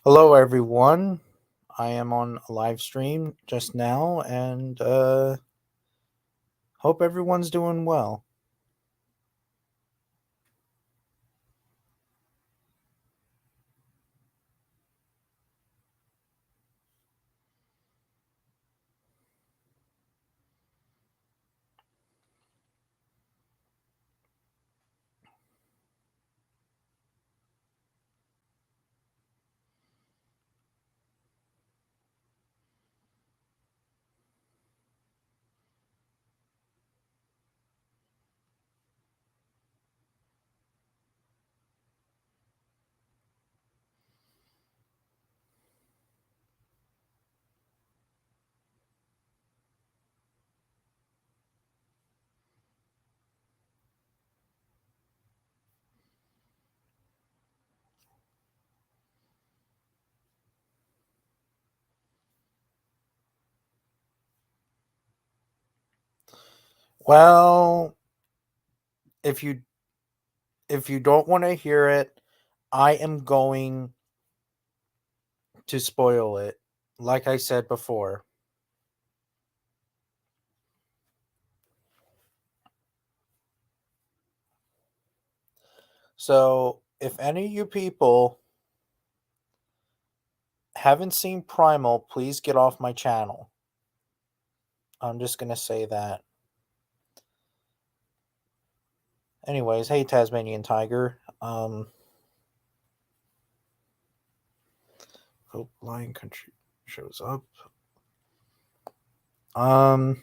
Hello, everyone. I am on a live stream just now and hope everyone's doing well. Well, if you if you don't want to hear it, I am going to spoil it, like I said before. So, if any of you people haven't seen Primal, please get off my channel. I'm just going to say that. Anyways, hey Tasmanian Tiger. Hope Lion Country shows up. Um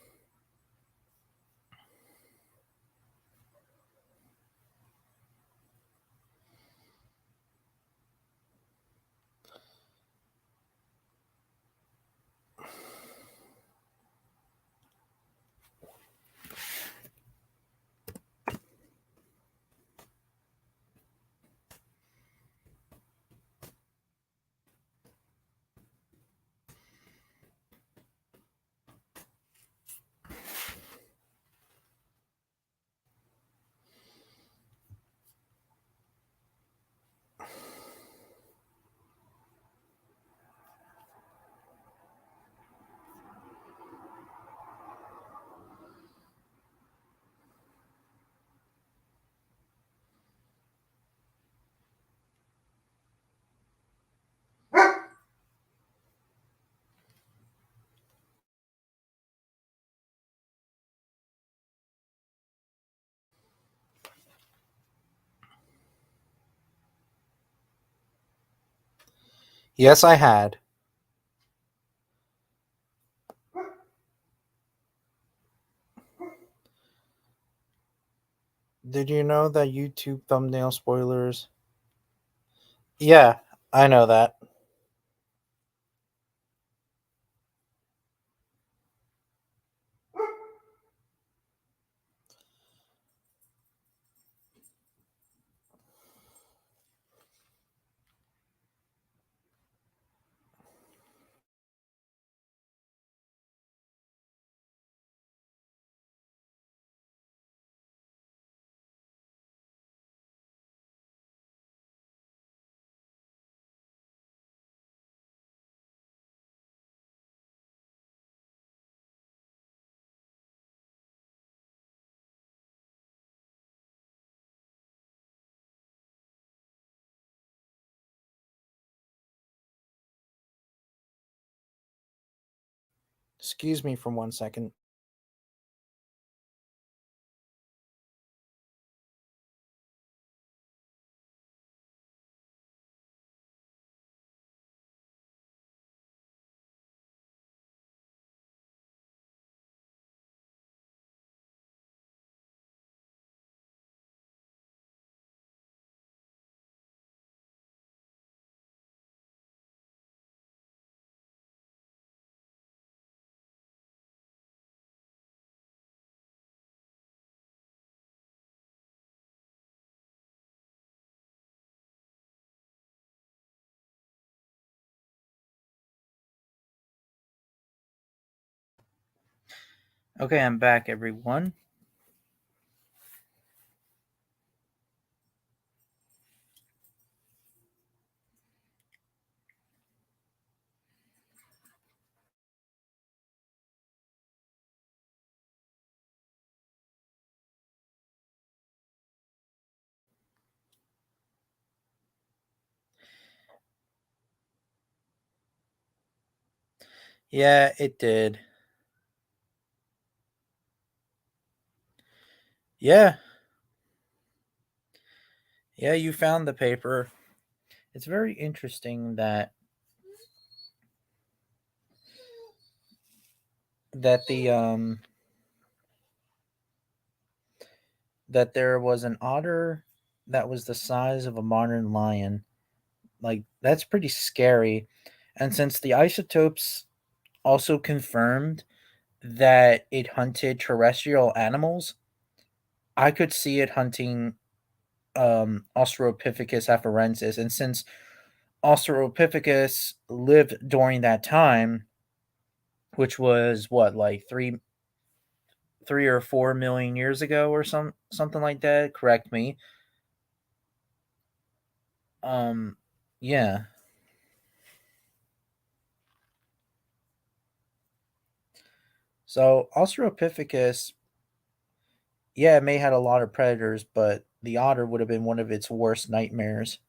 yes, I had. Did you know that YouTube thumbnail spoilers? Yeah, I know that. Excuse me for 1 second. Okay, I'm back, everyone. Yeah, it did. Yeah, yeah, you found the paper. It's very interesting that that there was an otter that was the size of a modern lion. Like that's pretty scary. And since the isotopes also confirmed that it hunted terrestrial animals, I could see it hunting Australopithecus afarensis. And since Australopithecus lived during that time, which was what, like 3 or 4 million years ago or something like that. Correct me. Um, yeah. So Australopithecus, yeah, it may had a lot of predators, but the otter would have been one of its worst nightmares.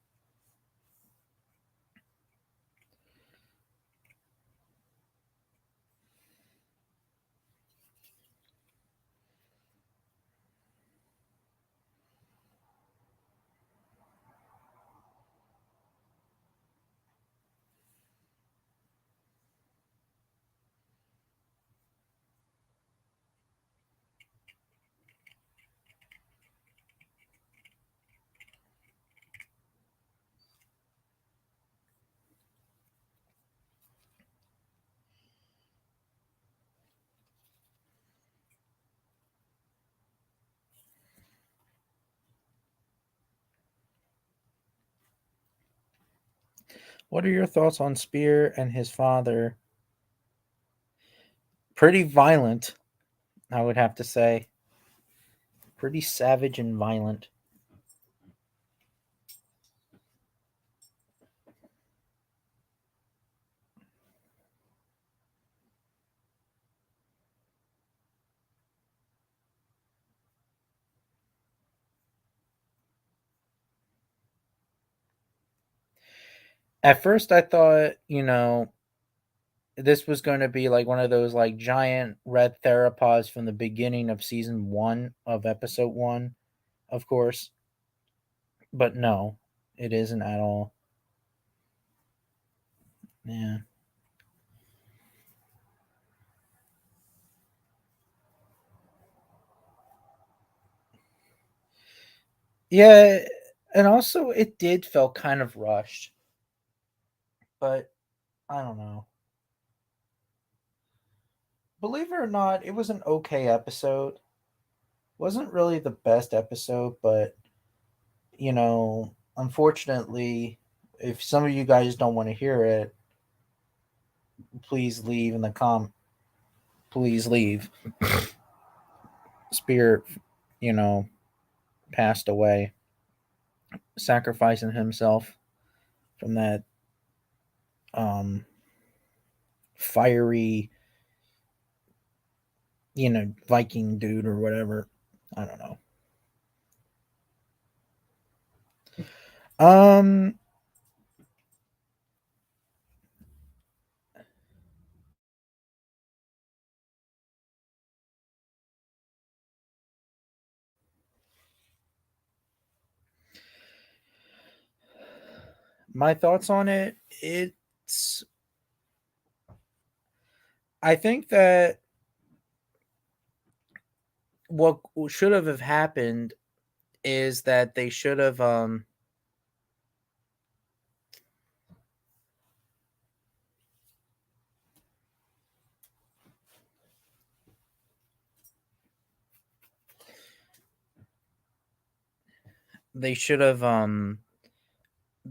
What are your thoughts on Spear and his father? Pretty violent, I would have to say. Pretty savage and violent. At first, I thought, this was going to be like one of those like giant red theropods from the beginning of season one of episode one, of course. But no, it isn't at all. Yeah. Yeah, and also it did feel kind of rushed, but I don't know. Believe it or not, it was an okay episode. Wasn't really the best episode, but unfortunately, if some of you guys don't want to hear it, please leave in the please leave. Spirit, you know, passed away, sacrificing himself from that um fiery, Viking dude or whatever. I don't know. Um my thoughts on it, it's I think that what should have happened is that they should have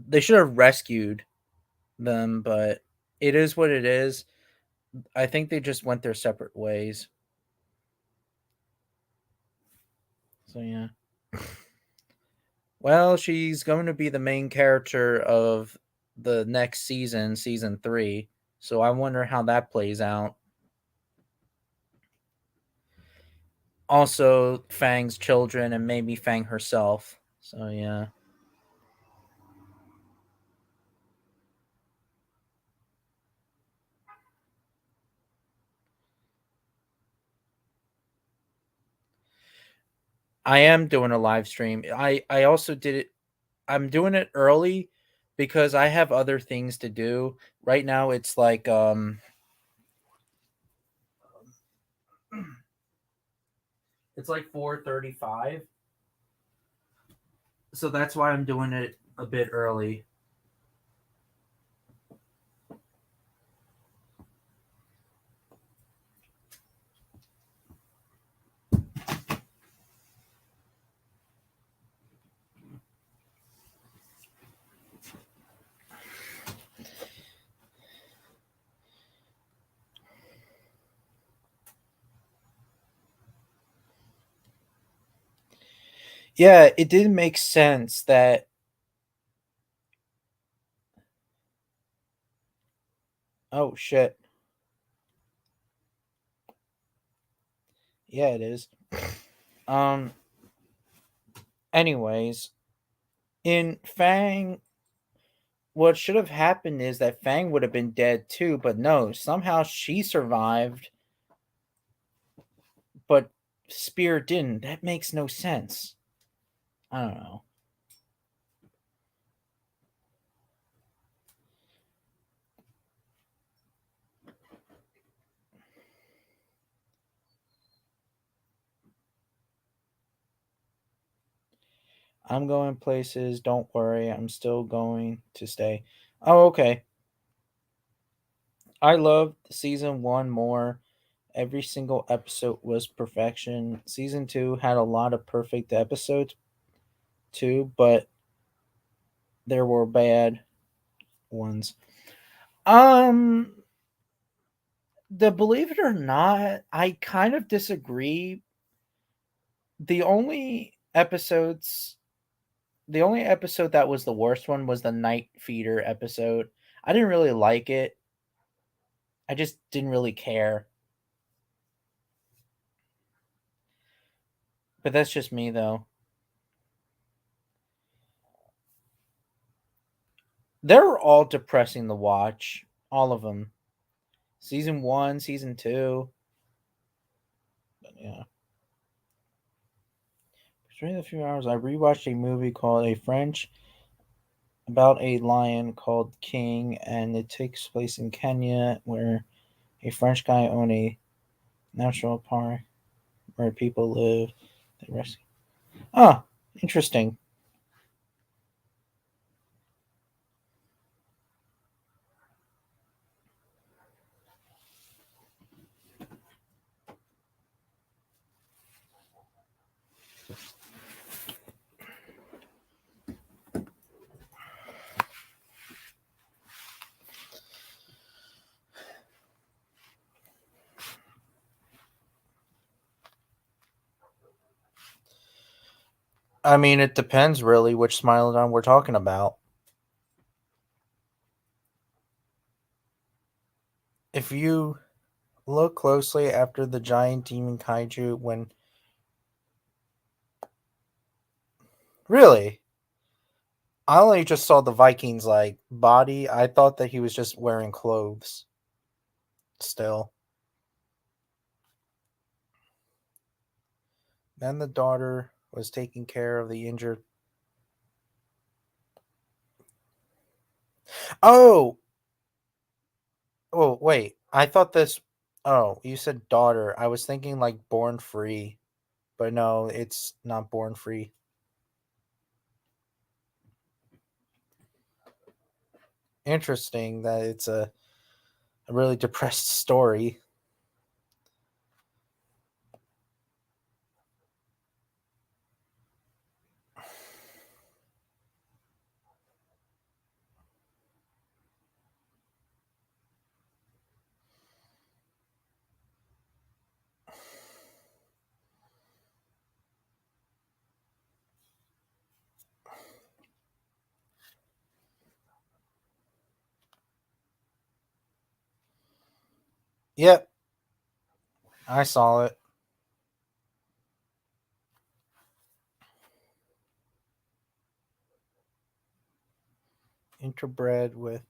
they should have rescued them, but it is what it is. I think they just went their separate ways. So yeah. Well, she's going to be the main character of the next season, season 3. So I wonder how that plays out. Also, Fang's children and maybe Fang herself. So yeah. I am doing a live stream. I also did it. I'm doing it early because I have other things to do. Right now it's like it's like 4:35. So that's why I'm doing it a bit early. Yeah, it didn't make sense that oh shit. Yeah, it is. Um anyways, in Fang what should have happened is that Fang would have been dead too, but no, somehow she survived, but Spear didn't. That makes no sense. I don't know. I'm going places. Don't worry. I'm still going to stay. Oh, okay. I loved season one more. Every single episode was perfection. Season two had a lot of perfect episodes too, but there were bad ones. Um, the believe it or not, I kind of disagree. The only episodes, the only episode that was the worst one was the Night Feeder episode. I didn't really like it. I just didn't really care. But that's just me though. They're all depressing to watch. All of them. Season one, season two. But yeah. During the few hours, I rewatched a movie called A French about a lion called King, and it takes place in Kenya, where a French guy owned a national park where people live. They rescue. Ah, interesting. I mean, it depends really which Smilodon we're talking about. If you look closely after the giant demon kaiju, when really, I only just saw the Vikings like body. I thought that he was just wearing clothes. Still, then the daughter was taking care of the injured. Oh, oh, wait. I thought this. Oh, you said daughter. I was thinking like born free, but no, it's not born free. Interesting that it's a really depressed story. Yep, I saw it. Interbred with.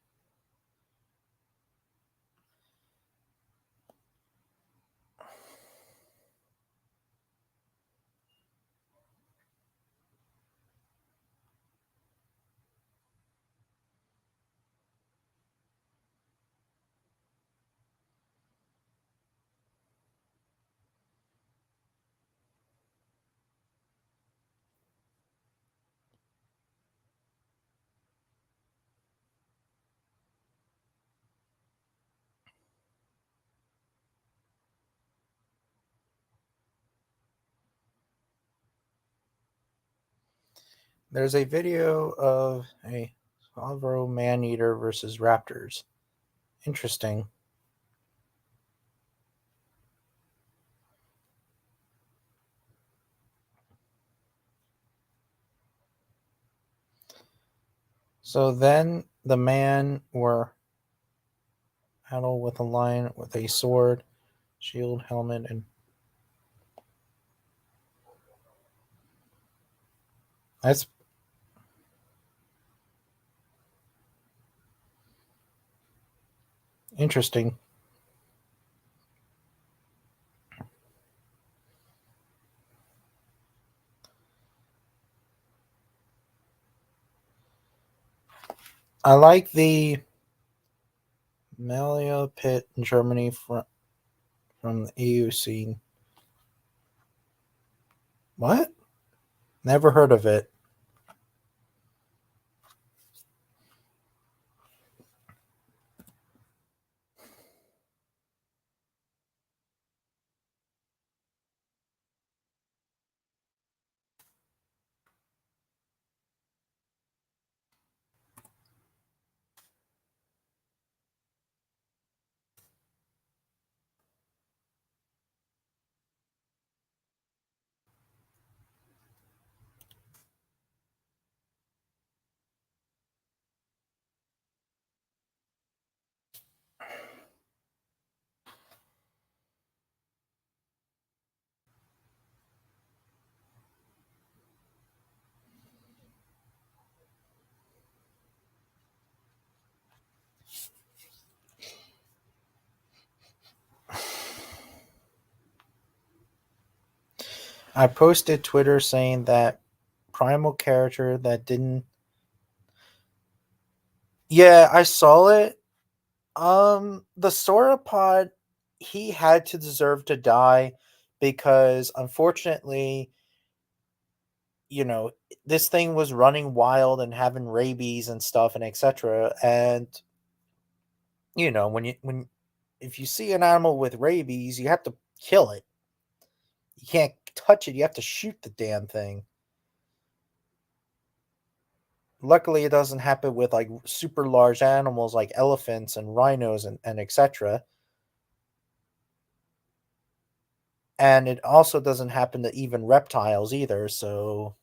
There's a video of a Salvador man-eater versus raptors. Interesting. So then the man were battle with a lion with a sword, shield, helmet, and that's interesting. I like the Melia pit in Germany from the EU scene. What? Never heard of it. I posted Twitter saying that primal character that didn't. Yeah, I saw it. The sauropod, he had to deserve to die because unfortunately, you know, this thing was running wild and having rabies and stuff and etc. And when if you see an animal with rabies, you have to kill it. You can't touch it. You have to shoot the damn thing. Luckily, it doesn't happen with like super large animals like elephants and rhinos and etc. And it also doesn't happen to even reptiles either. So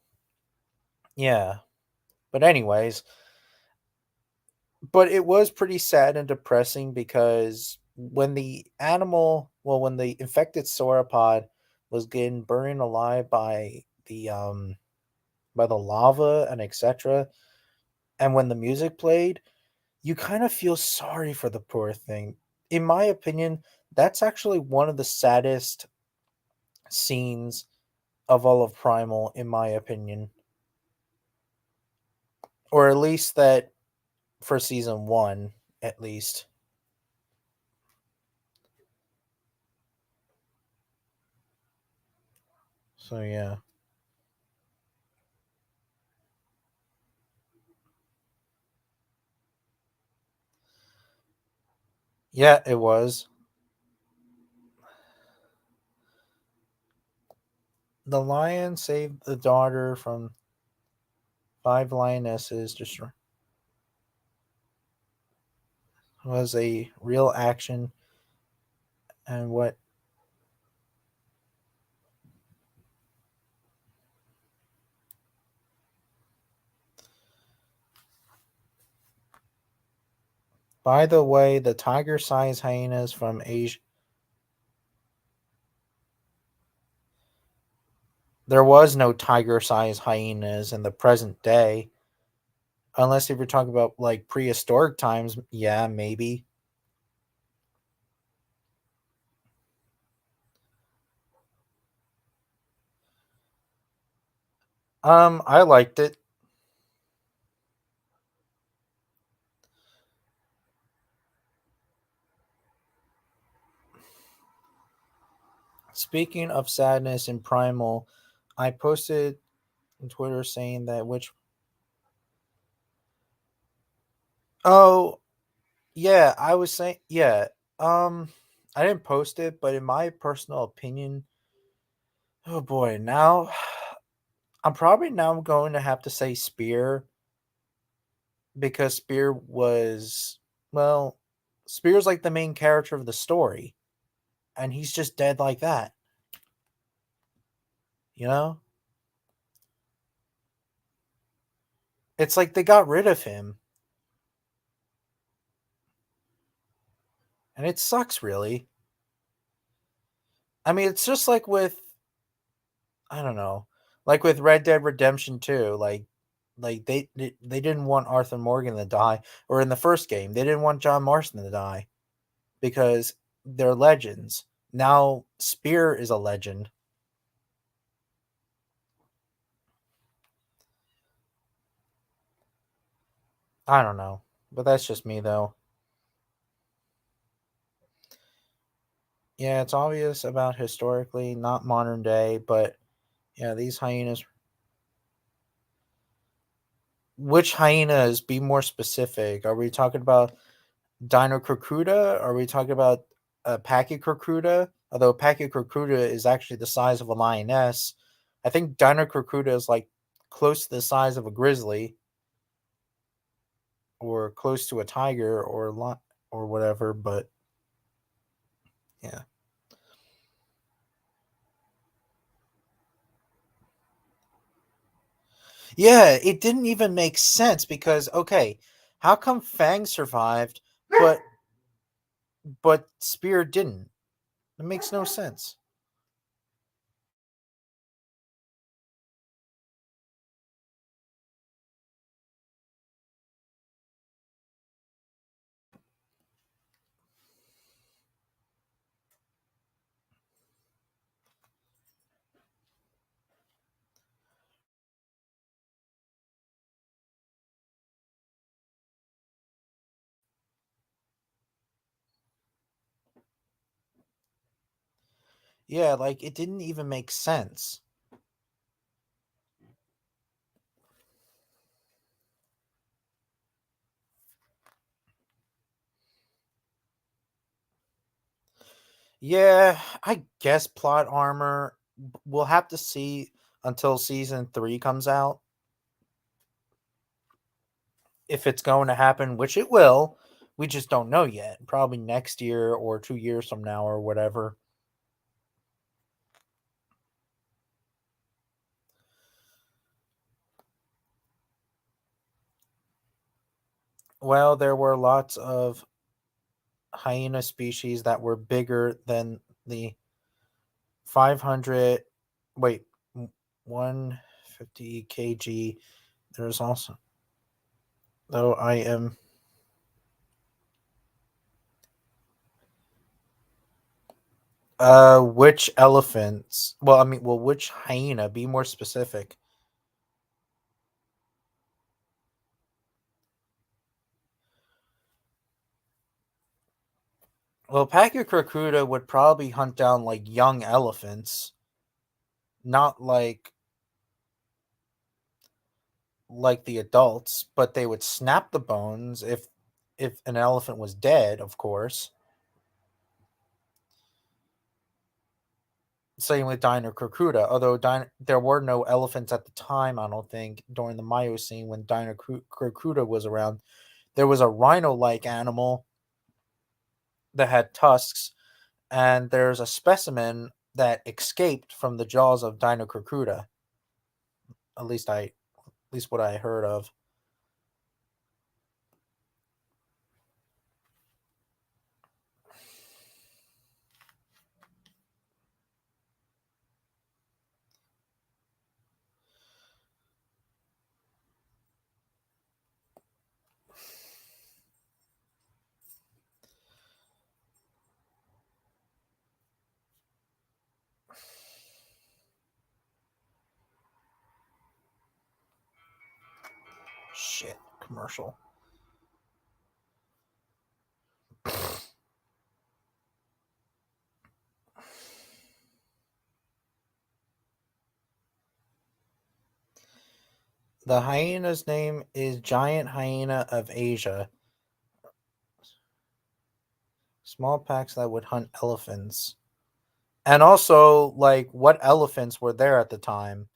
yeah. But anyways, but it was pretty sad and depressing because when the infected sauropod was getting burned alive by the lava and etc., and when the music played, you kind of feel sorry for the poor thing. In my opinion, that's actually one of the saddest scenes of all of Primal, in my opinion, or at least that for season one, at least. So yeah. Yeah, it was. The lion saved the daughter from five lionesses. Just was a real action, and what? By the way, the tiger-sized hyenas from Asia. There was no tiger-sized hyenas in the present day, unless if you're talking about like prehistoric times. Yeah, maybe. I liked it. Speaking of sadness and primal, I posted on Twitter saying that which. Oh, yeah, I was saying, yeah. Um, I didn't post it, but in my personal opinion, oh boy, now I'm probably now going to have to say Spear because Spear was, well, Spear's like the main character of the story, and he's just dead like that, you know? It's like they got rid of him, and it sucks, really. I mean, it's just like with, I don't know, like with Red Dead Redemption 2, like they didn't want Arthur Morgan to die, or in the first game, they didn't want John Marston to die because they're legends. Now Spear is a legend. I don't know, but that's just me though. Yeah, it's obvious about historically, not modern day, but yeah, these hyenas. Which hyenas? Be more specific. Are we talking about Dinocrocuta? Are we talking about Pachycrocuta? Although Pachycrocuta is actually the size of a lioness, I think Dinocrocuta is like close to the size of a grizzly, or close to a tiger, or whatever. But yeah, yeah, it didn't even make sense because okay, how come Fang survived, but Spear didn't? It makes no sense. Yeah, like it didn't even make sense. Yeah, I guess plot armor. We'll have to see until season 3 comes out if it's going to happen, which it will. We just don't know yet. Probably next year or 2 years from now or whatever. Well, there were lots of hyena species that were bigger than the 500, wait, 150 kg. There's also, though I am, which elephants? Well, I mean, well, which hyena? Be more specific. Well, Pachycrocuta would probably hunt down like young elephants, not like the adults, but they would snap the bones if an elephant was dead, of course. Same with Dinocrocuta, although there were no elephants at the time, I don't think, during the Miocene when Dinocrocuta was around. There was a rhino-like animal that had tusks, and there's a specimen that escaped from the jaws of Dinocrocuta. At least what I heard of. Shit, commercial. The hyena's name is giant hyena of Asia. Small packs that would hunt elephants. And also, like, what elephants were there at the time?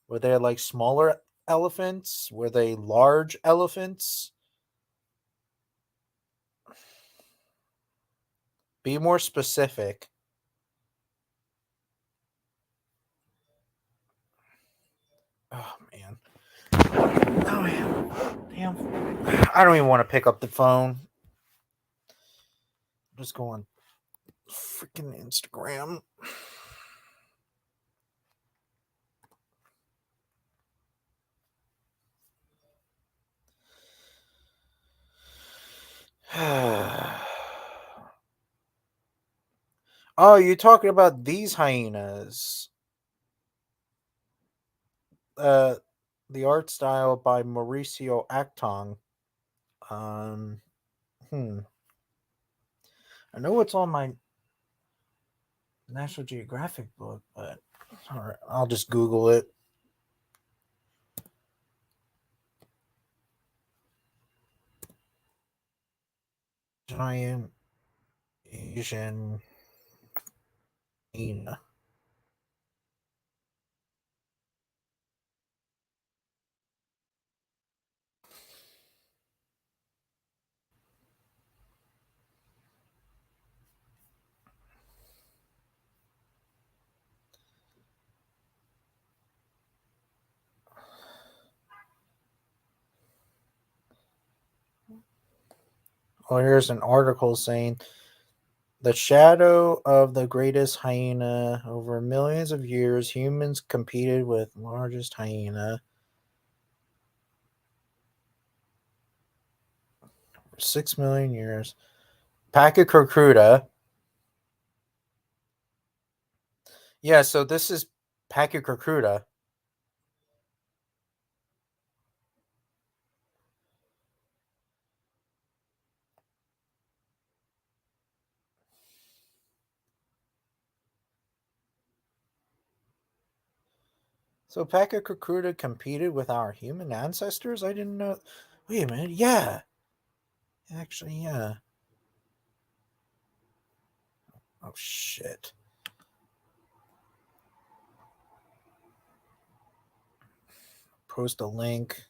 Were they like smaller elephants? Were they large elephants? Be more specific. Oh man. Oh man. Damn. I don't even want to pick up the phone. Just go on freaking Instagram. Oh, you're talking about these hyenas. Uh, the art style by Mauricio Actong. Um, hmm. I know it's on my National Geographic book, but all right, I'll just Google it. Giant Asian hyena. Oh, here's an article saying the shadow of the greatest hyena. Over millions of years, humans competed with largest hyena. For 6 million years. Pachycurcuda. Yeah, so this is Pachycurcuda. So Pachycurcuda competed with our human ancestors? I didn't know. Wait a minute. Yeah. Actually, yeah. Oh, shit. Post a link.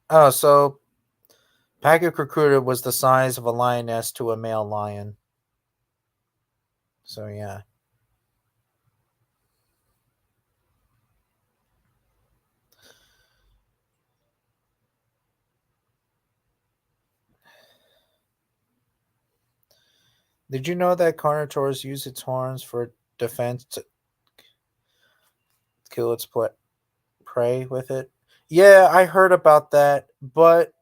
Oh, so Pachycurcuda was the size of a lioness to a male lion. So, yeah. Did you know that Carnotaurus used its horns for defense to kill its prey with it? Yeah, I heard about that, but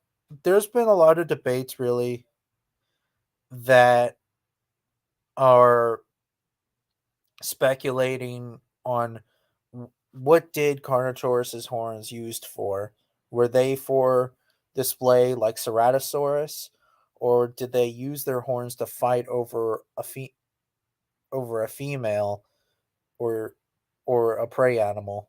there's been a lot of debates really that are speculating on what did Carnotaurus's horns used for? Were they for display like Ceratosaurus, or did they use their horns to fight over a female or a prey animal?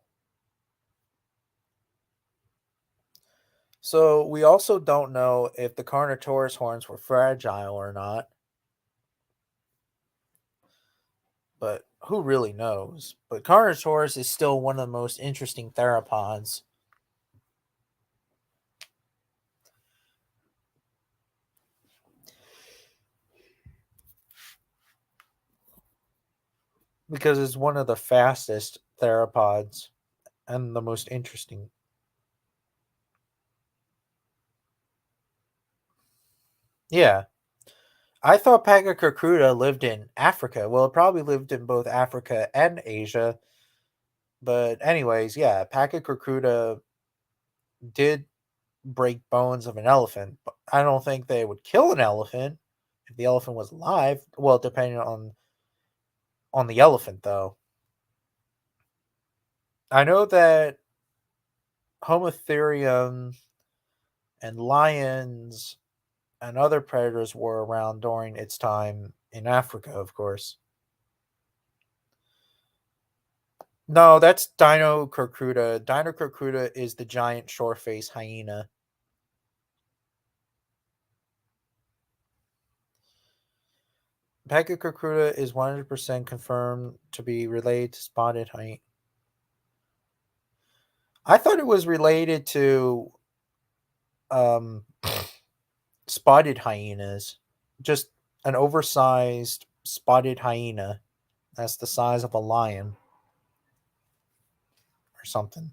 So we also don't know if the Carnotaurus horns were fragile or not, but who really knows? But Carnotaurus is still one of the most interesting theropods because it's one of the fastest theropods and the most interesting. Yeah. I thought Pachycurcuda lived in Africa. Well, it probably lived in both Africa and Asia. But anyways, yeah, Pachycurcuda did break bones of an elephant. But I don't think they would kill an elephant if the elephant was alive. Well, depending on the elephant though. I know that Homotherium and lions and other predators were around during its time in Africa, of course. No, that's Dinocurcuda. Dinocurcuda is the giant short-faced hyena. Pachycocruta is 100% confirmed to be related to spotted hyena. I thought it was related to um, spotted hyenas. Just an oversized spotted hyena that's the size of a lion or something.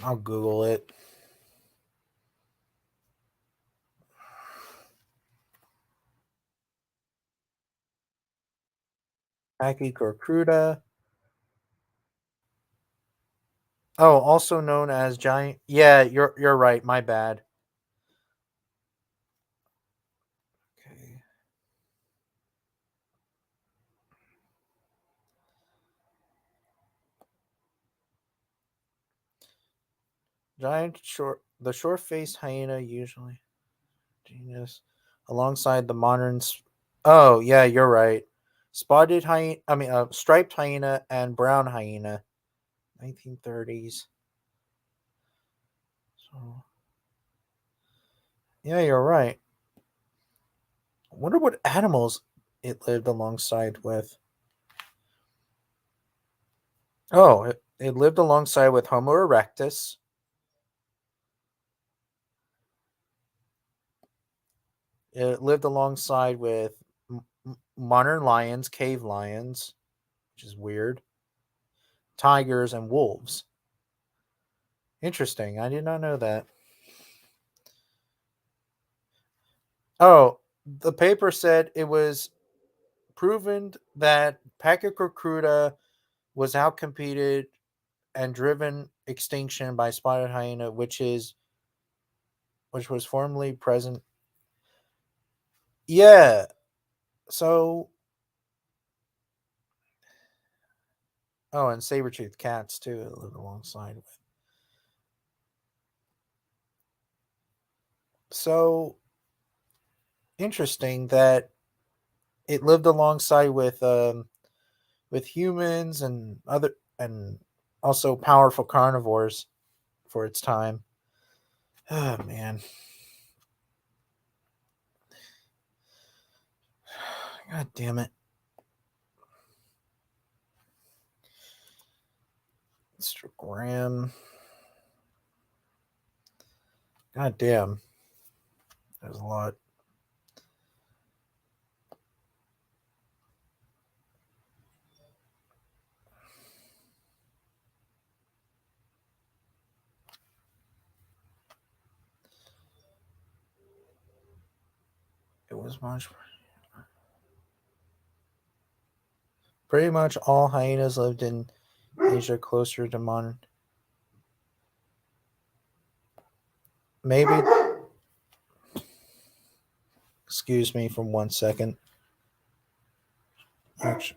I'll Google it. Pachycocruta. Oh, also known as giant. Yeah, you're right. My bad. Okay. The short-faced hyena usually genus alongside the modern. Oh yeah, you're right. Spotted hyena. I mean, striped hyena and brown hyena. 1930s. So yeah, you're right. I wonder what animals it lived alongside with. Oh, it lived alongside with Homo erectus. It lived alongside with modern lions, cave lions, which is weird, tigers, and wolves. Interesting. I did not know that. Oh, the paper said it was proven that Pachycocruta was outcompeted and driven extinction by spotted hyena, which was formerly present. Yeah. So, oh, and saber-toothed cats too that live alongside with. So interesting that it lived alongside with humans and other and also powerful carnivores for its time. Oh man. God damn it. Instagram. God damn. There's a lot. It was much. Pretty much all hyenas lived in Asia closer to modern. Maybe. Excuse me for 1 second. Actually,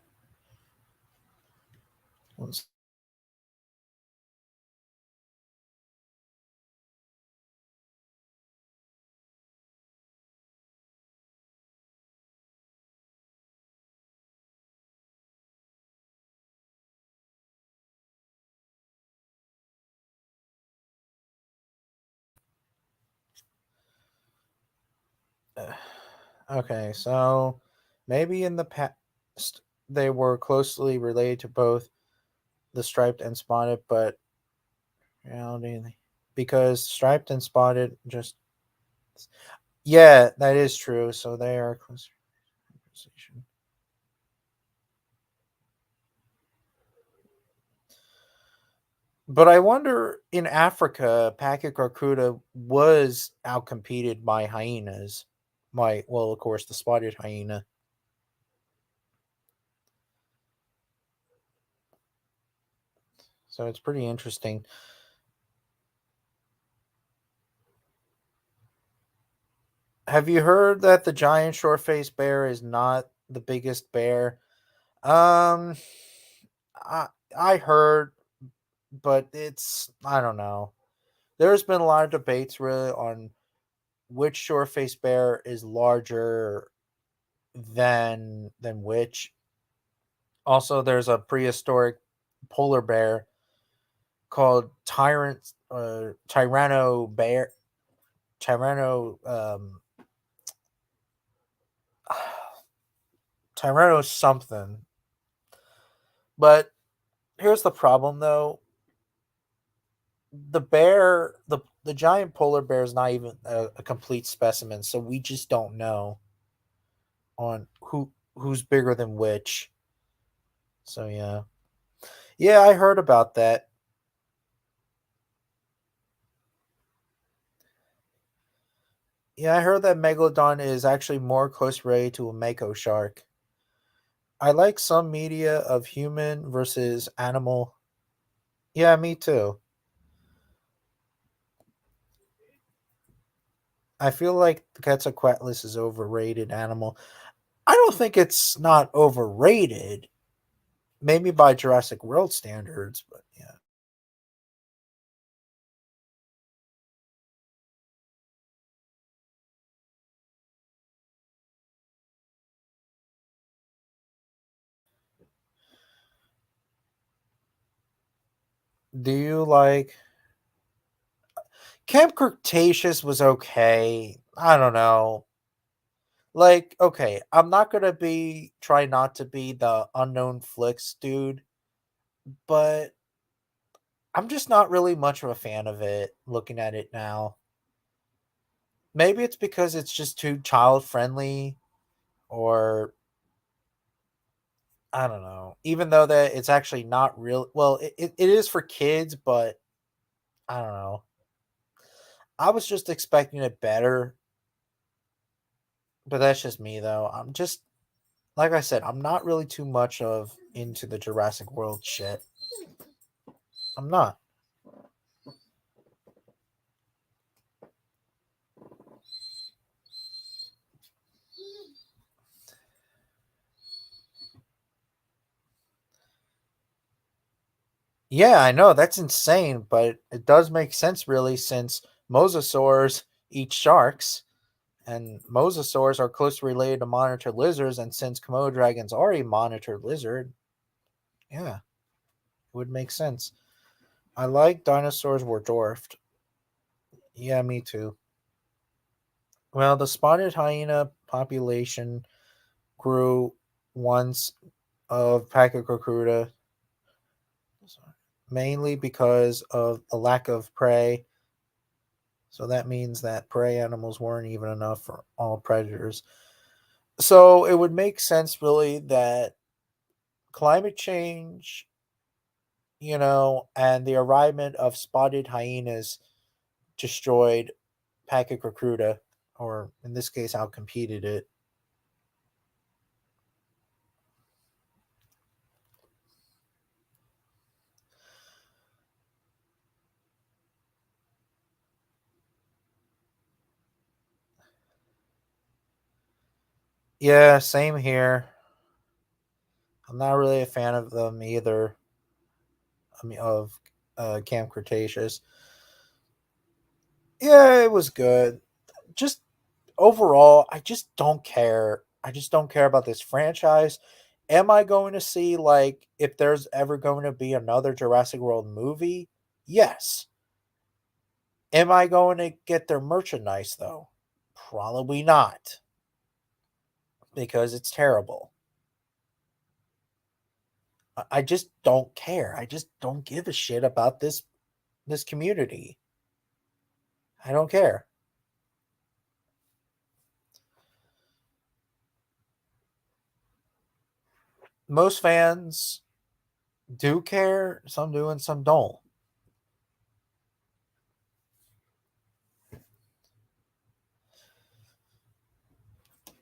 okay, so maybe in the past they were closely related to both the striped and spotted, but reality because striped and spotted just yeah, that is true. So they are closer. But I wonder in Africa, Pachycarcuta was outcompeted by hyenas. Well, of course, the spotted hyena. So it's pretty interesting. Have you heard that the giant short-faced bear is not the biggest bear? Um, I I heard, but I don't know. There's been a lot of debates really on which short-faced bear is larger than which. Also, there's a prehistoric polar bear called Tyranno Bear, Tyranno Tyranno something. But here's the problem though. The giant polar bear is not even a complete specimen, so we just don't know on who's bigger than which. So yeah. Yeah, I heard about that. Yeah, I heard that Megalodon is actually more close related to a mako shark. I like some media of human versus animal. Yeah, me too. I feel like the Quetzalcoatlus is overrated animal. I don't think it's not overrated. Maybe by Jurassic World standards, but yeah. Do you like Camp Cretaceous was okay. I don't know. Like, okay, I'm not gonna be try not to be the unknown flicks dude, but I'm just not really much of a fan of it looking at it now. Maybe it's because it's just too child friendly, or I don't know. Even though that it's actually not real, well, it is for kids, but I don't know. I was just expecting it better, but that's just me though. I'm just like I said, I'm not really too much of into the Jurassic World shit. I'm not. Yeah, I know that's insane, but it does make sense really since mosasaurs eat sharks and mosasaurs are closely related to monitor lizards, and since Komodo dragons are a monitor lizard, yeah, it would make sense. I like dinosaurs were dwarfed. Yeah, me too. Well, the spotted hyena population grew once of Pachycocruda, mainly because of a lack of prey. So that means that prey animals weren't even enough for all predators. So it would make sense, really, that climate change, and the arrival of spotted hyenas destroyed Pachycocruda, or in this case, outcompeted it. Yeah, same here. I'm not really a fan of them either. I mean, of Camp Cretaceous. Yeah, it was good. Just overall, I just don't care. I just don't care about this franchise. Am I going to see, like, if there's ever going to be another Jurassic World movie? Yes. Am I going to get their merchandise though? Probably not, because it's terrible. I just don't care. I just don't give a shit about this community. I don't care. Most fans do care, some do and some don't.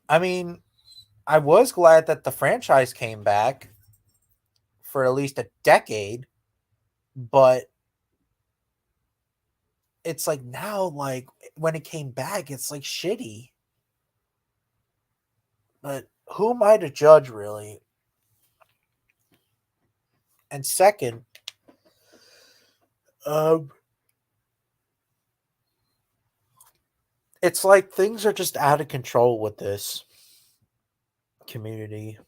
I mean, I was glad that the franchise came back for at least a decade, but it's like now, like when it came back, it's like shitty. But who am I to judge, really? And second, um, it's like things are just out of control with this community.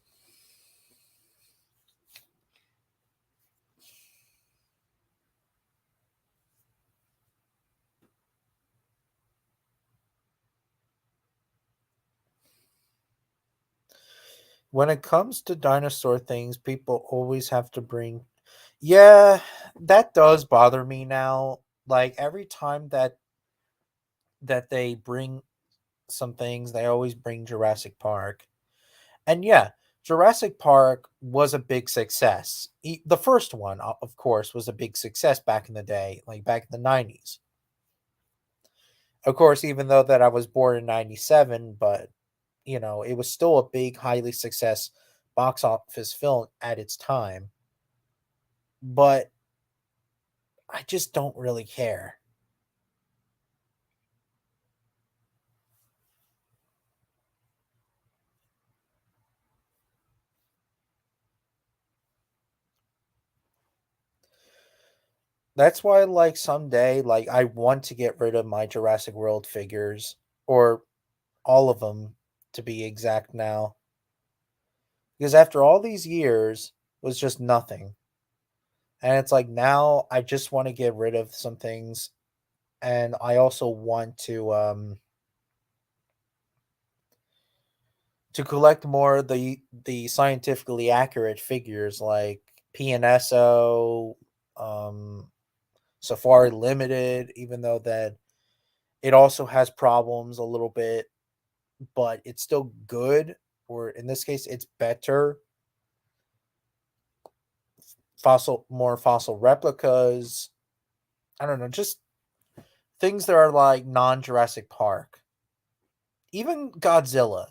when it comes to dinosaur things, people always have to bring. Yeah, that does bother me now. Like every time that they bring some things, they always bring Jurassic Park. And yeah, Jurassic Park was a big success. The first one, of course, was a big success back in the day, like back in the 90s. Of course, even though that I was born in 97, but it was still a big, highly success box office film at its time. But I just don't really care. That's why, like, someday, like, I want to get rid of my Jurassic World figures, or all of them, to be exact now. Because after all these years, it was just nothing. And it's like now I just want to get rid of some things, and I also want to collect more of the scientifically accurate figures like PNSO, um, Safari Limited, even though that it also has problems a little bit, but it's still good. Or in this case, it's better. More fossil replicas. I don't know, just things that are like non Jurassic Park. Even Godzilla.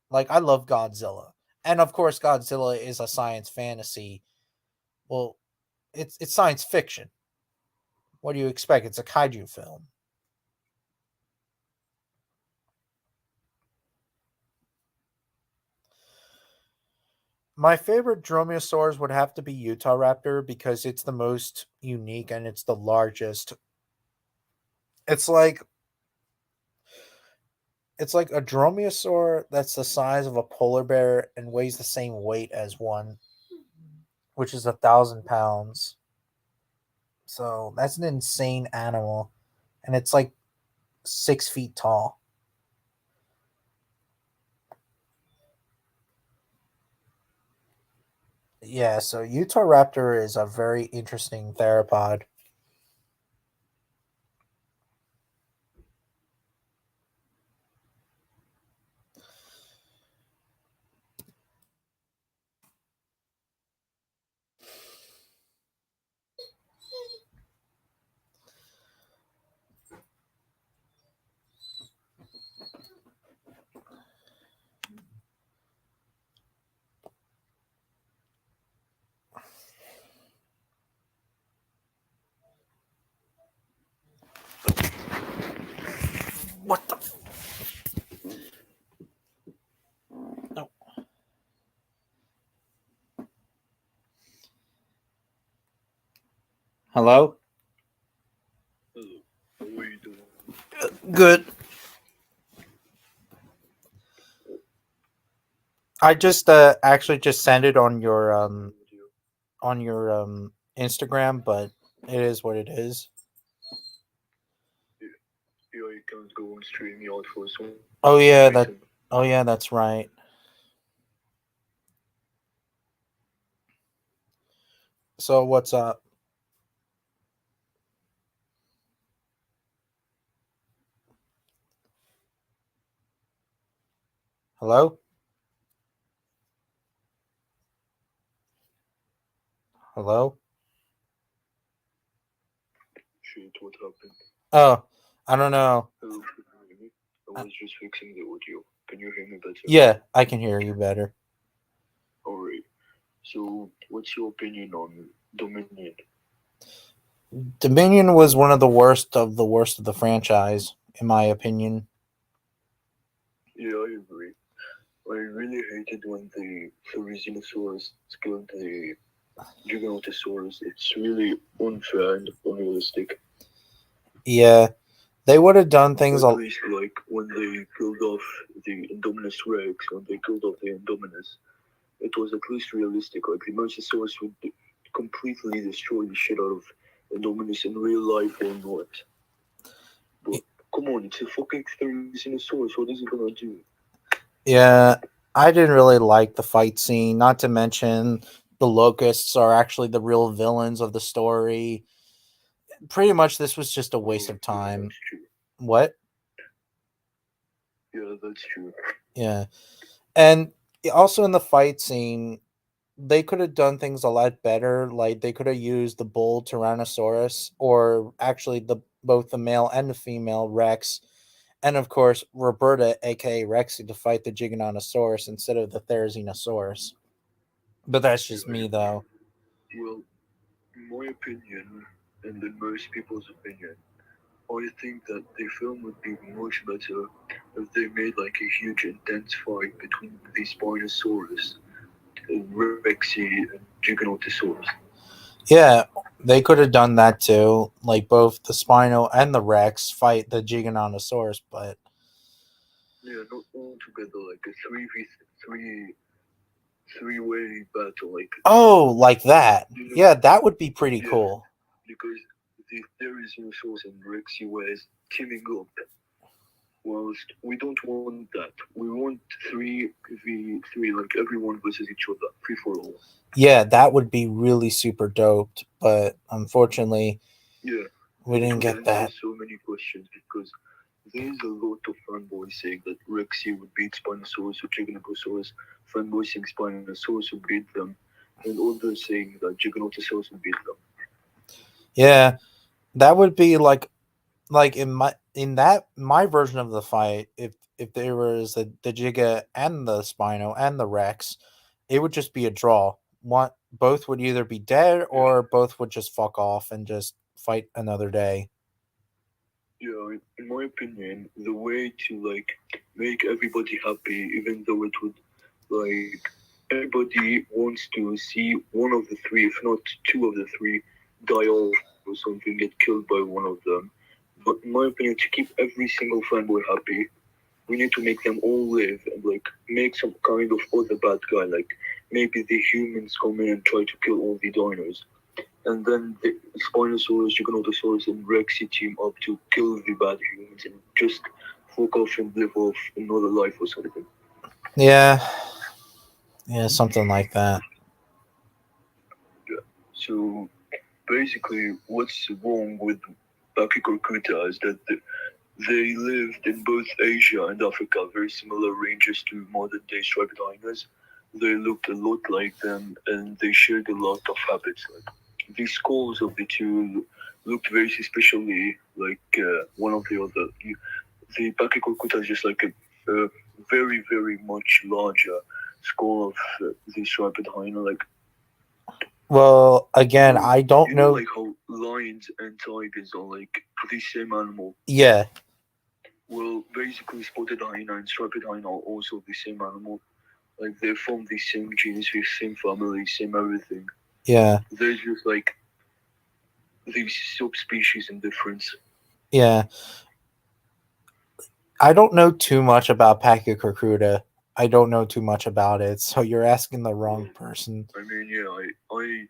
Like I love Godzilla, and of course, Godzilla is a science fantasy. Well, it's science fiction. What do you expect? It's a kaiju film. My favorite dromaeosaurs would have to be Utah Raptor because it's the most unique and it's the largest. It's like it's like a dromaeosaur that's the size of a polar bear and weighs the same weight as one, which is 1,000 pounds. So that's an insane animal, and it's like 6 feet tall. Yeah, so Utah Raptor is a very interesting theropod. What the? No. Hello? Hello, how are you doing? Good. I just actually just sent it Audio. on your Instagram, but it is what it is. Yeah, yeah, you can't go on StreamYard for some Oh reason. yeah, that's right. So what's up? Hello? Hello? Shit, what happened? Oh, I don't know. Hello, can you hear me? I Uh, was just fixing the audio. Can you hear me better? Yeah, I can hear you better. Alright, so what's your opinion on Dominion? Dominion was one of the worst of the franchise, in my opinion. Yeah, I agree. I really hated when the Therizinosaurus killed the Giganotosaurus. It's really unfair and unrealistic. Yeah, they would have done things. At least, like, when they killed off the Indominus Rex, when they killed off the Indominus, it was at least realistic. Like the Mosasaurus would completely destroy the shit out of Indominus in real life or not. But come on, it's a fucking Therizinosaurus. What is it gonna do? Yeah, I didn't really like the fight scene. Not to mention the locusts are actually the real villains of the story. Pretty much, this was just a waste of Yeah, time. that's true. What? Yeah, that's true. Yeah, and also in the fight scene, they could have done things a lot better. Like they could have used the bull Tyrannosaurus, or actually the both the male and the female Rex, and of course Roberta, aka Rexy, to fight the Giganotosaurus instead of the Therizinosaurus. But that's Yeah, just me, though. well, in my opinion, and in most people's opinion, I think that the film would be much better if they made like a huge intense fight between the Spinosaurus, Rexy, and Giganotosaurus. Yeah, they could have done that too. Like both the Spino and the Rex fight the Giganotosaurus, but Yeah, not all together, like a 3v3 three-way battle, like oh, like that. you know, Yeah, that would be pretty yeah, cool. because the Therizinosaurus and Rexy were teaming up. Whilst we don't want that, we want 3v3, like everyone versus each other, free for all. Yeah, that would be really super doped, but unfortunately, Yeah, we and it didn't would get answer that. so many questions because there's a lot of fanboys saying that Rexy would beat Spinosaurus or Giganotosaurus, fanboys saying Spinosaurus would beat them, and others saying that Giganotosaurus would beat them. Yeah, that would be like in that my version of the fight, if there was the Giga and the Spino and the Rex, it would just be a draw. One both would either be dead Yeah, or both would just fuck off and just fight another day. yeah. In my opinion, the way to like make everybody happy, even though it would like everybody wants to see one of the three, if not two of the three, die off or something, get killed by one of them. But in my opinion, to keep every single fanboy happy, we need to make them all live and like make some kind of other bad guy. Like maybe the humans come in and try to kill all the dinos, and then the Spinosaurus, Giganotosaurus, and Rexy team up to kill the bad humans and just fuck off and live off another life or something. Yeah, yeah, something like that. Yeah. So basically, what's wrong with Pachycorcuta is that they lived in both Asia and Africa, very similar ranges to modern day striped hyenas. They looked a lot like them and they shared a lot of habits. Like the skulls of the two looked very suspiciously like one of the other. The Pachycorcuta is just like a very, very much larger skull of the striped hyena. Like Well, again, you, I don't you know, know. like how lions and tigers are like the same animal. Yeah, Well, basically, spotted hyena and striped hyena are also the same animal. Like they're from the same genus, the same family, same everything. yeah, They're just like these subspecies in difference. yeah. I don't know too much about Pachycorcuta. I don't know too much about it, so you're asking the wrong Well, person. I mean, yeah, I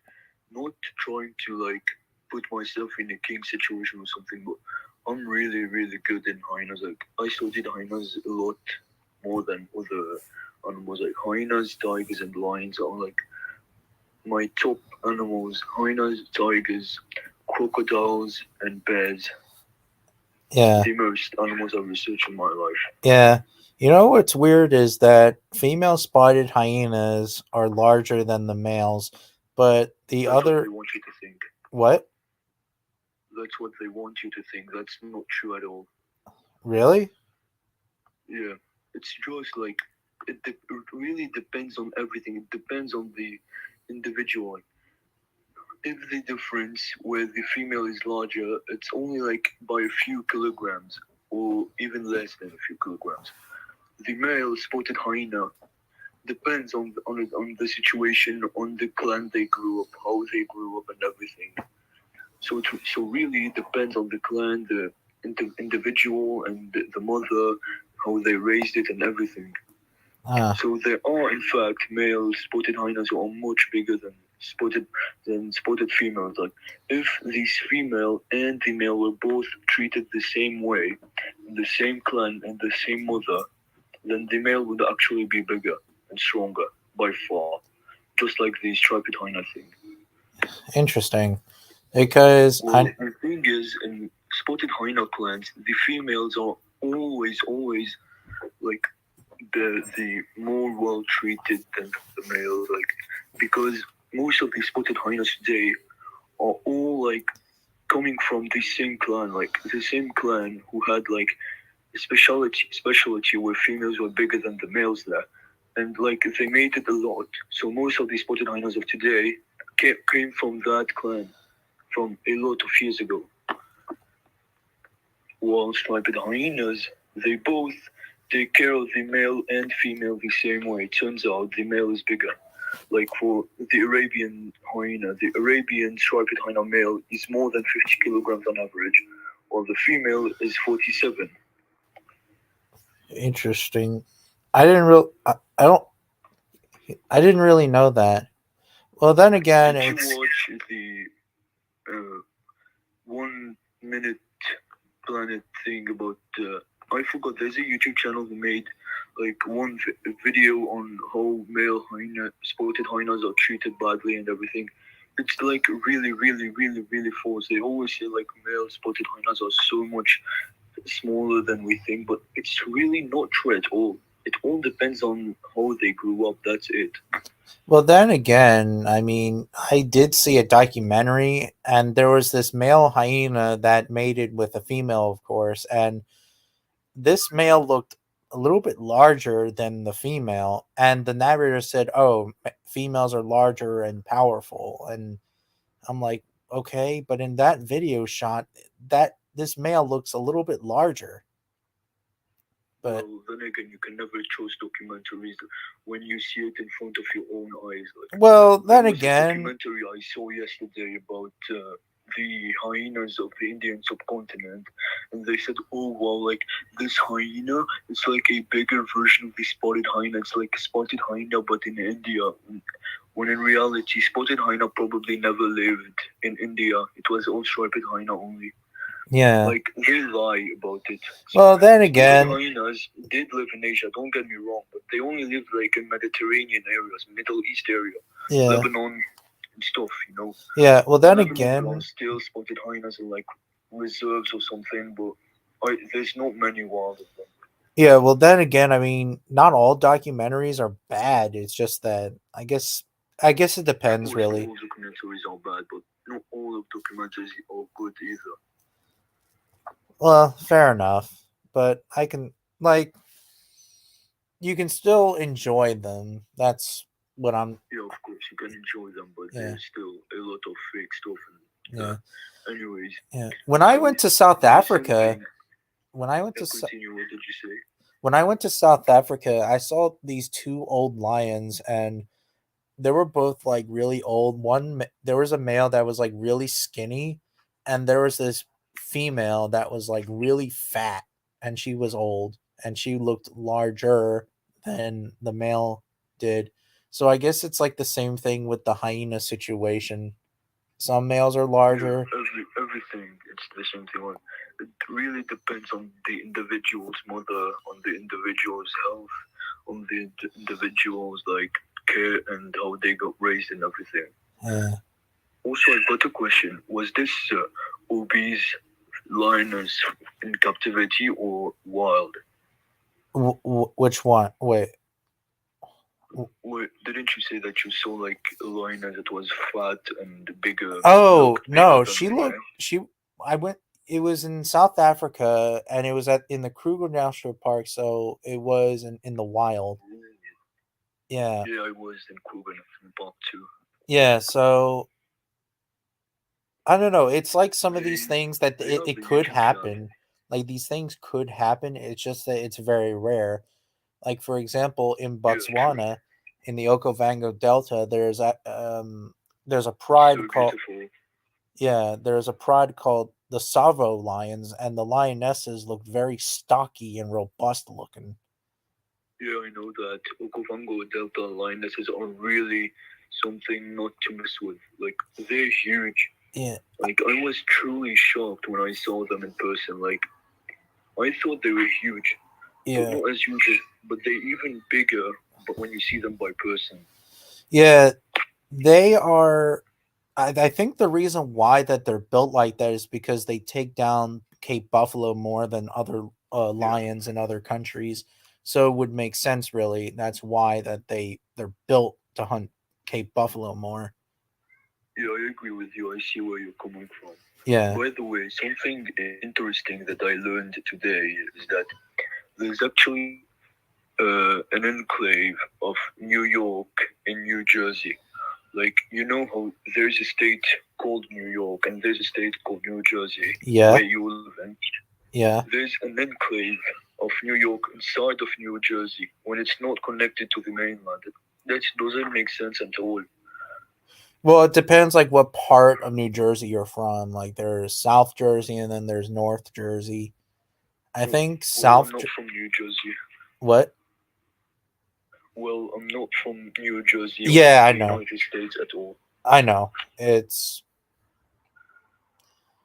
not trying to like put myself in a king situation or something, but I'm really, really good in hyenas. Like I studied hyenas a lot more than other animals. Like hyenas, tigers, and lions are like my top animals: hyenas, tigers, crocodiles, and bears. Yeah, The most animals I've researched in my life. yeah. You know what's weird is that female spotted hyenas are larger than the males, but the That's what other they want you to think. what? That's what they want you to think. That's not true at all. Really? Yeah, it's just like it really depends on everything. It depends on the individual. If the difference where the female is larger, it's only like by a few kilograms or even less than a few kilograms. The male spotted hyena depends on the situation, on the clan they grew up, how they grew up, and everything. So really it depends on the clan, the individual, and the mother, how they raised it, and everything. Ah, So there are in fact male spotted hyenas who are much bigger than spotted females. Like if this female and the male were both treated the same way, in the same clan and the same mother, then the male would actually be bigger. and stronger by far, just like the striped hyena thing. Interesting. Because Well, the thing is, in spotted hyena clans, the females are always like the more well treated than the male, like because most of the spotted hyenas today are all like coming from the same clan, like the same clan who had like a specialty where females were bigger than the males there, and like they mated a lot. So most of the spotted hyenas of today came from that clan from a lot of years ago. While striped hyenas, they both take care of the male and female the same way. It turns out the male is bigger. Like for the Arabian hyena, the Arabian striped hyena male is more than 50 kilograms on average, while the female is 47. interesting. I didn't real. I don't. I didn't really know that. Well, then again, Did it's you watch the 1 minute planet thing about? I forgot. There's a YouTube channel who made like one video on how male hyena, spotted hyenas are treated badly and everything. It's like really false. They always say like male spotted hyenas are so much smaller than we think, but it's really not true at all. It all depends on how they grew up. That's it. well. Then again, I mean, I did see a documentary, and there was this male hyena that mated with a female, of course, and this male looked a little bit larger than the female, and the narrator said, "Oh, females are larger and powerful." And I'm like, "Okay, but in that video shot, that this male looks a little bit larger." But Well, then again, you can never trust documentaries when you see it in front of your own eyes. Like well, there then was a again, documentary I saw yesterday about the hyenas of the Indian subcontinent, and they said, "Oh wow, like this hyena, it's like a bigger version of the spotted hyena. It's like a spotted hyena, but in India." When in reality, spotted hyena probably never lived in India. It was all striped hyena only. yeah. Like they lie about it. Well, then Spotted again, hyenas did live in Asia. Don't get me wrong, but they only lived like in Mediterranean areas, Middle East area, yeah, Lebanon and stuff. yeah. Well, then Lebanon again, still spotted hyenas in like reserves or something, but there's not many wild of them. yeah. Well, then again, I mean, not all documentaries are bad. It's just that I guess it Of depends, course, not really. all documentaries are bad, but not all of documentaries are good either. Well, fair enough, but I can like you can still enjoy them. That's what I'm. Yeah, of course, you can enjoy them, but Yeah, there's still a lot of fake stuff in yeah, that. Anyways, yeah. When I so went to South there's Africa, something. when I went Yeah, to continue. What did you say? when I went to South Africa, I saw these two old lions, and they were both like really old. There was a male that was like really skinny, and there was this female that was like really fat, and she was old, and she looked larger than the male did. So I guess it's like the same thing with the hyena situation. Some males are Yeah, larger. everything. It's the same thing. It really depends on the individual's mother, on the individual's health, on the individual's like care and how they got raised and everything. Yeah. Also, I got a question. Was this obese lioness in captivity or wild? Which one? Wait. Wait, didn't you say that you saw like a lioness that was fat and bigger? Oh Looked bigger no, than she the looked. male? She. I went. It was in South Africa, and it was in the Kruger National Park, so it was in the wild. Yeah, Yeah, I was in Kruger National Park too. yeah. So I don't know. It's like some of these They things that they have it a could YouTube channel. happen. Like these things could happen. It's just that it's very rare. Like for example, in Yeah, true. Botswana, in the Okavango Delta, there's a So pride called beautiful. yeah, there's a pride called the Savo lions, and the lionesses look very stocky and robust looking. Yeah, I know that Okavango Delta lionesses are really something not to mess with. Like they're huge. Yeah, Like I was truly shocked when I saw them in person. Like I thought they were huge, but yeah, not as huge but they're even bigger. But when you see them by person, Yeah, they are. I think the reason why that they're built like that is because they take down Cape Buffalo more than other lions in other countries. So it would make sense, really. That's why that they're built to hunt Cape Buffalo more. yeah, I agree with you. I see where you're coming from. Yeah. By the way, something interesting that I learned today is that there's actually an enclave of New York and New Jersey. Like, you know how there's a state called New York and there's a state called New Jersey Yeah. where you live in. Yeah. There's an enclave of New York inside of New Jersey when it's not connected to the mainland. That doesn't make sense at all. Well, it depends like what part of New Jersey you're from. Like there's South Jersey and then there's North Jersey. I think Well, I'm South. not from New Jersey. What? Well, I'm not from New Jersey or Yeah, I the know. United States at all. I know. It's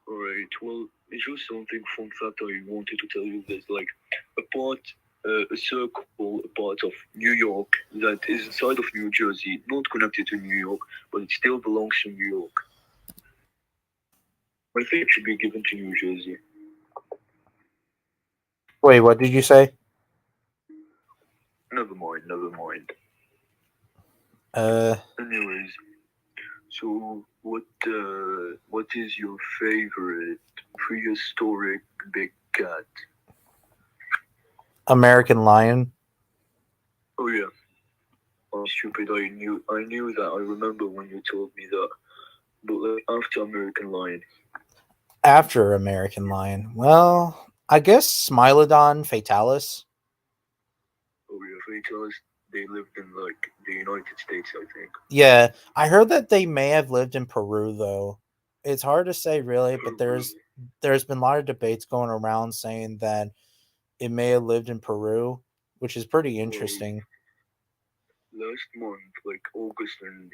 Alright, well, it's just something fun fact I wanted to tell you. There's like a circle, a part of New York that is inside of New Jersey, not connected to New York, but it still belongs to New York. I think it should be given to New Jersey. Wait, what did you say? Never mind, never mind. Uh, Anyways, so what is your favorite prehistoric big cat? American Lion. Oh yeah. I'm stupid. I knew that. I remember when you told me that. But like after American Lion. After American Lion. Well, I guess Smilodon Fatalis. Oh yeah, Fatalis. They lived in like the United States, I think. Yeah, I heard that they may have lived in Peru though. It's hard to say really, but there's been a lot of debates going around saying that it may have lived in Peru, which is pretty interesting. Last month, like August and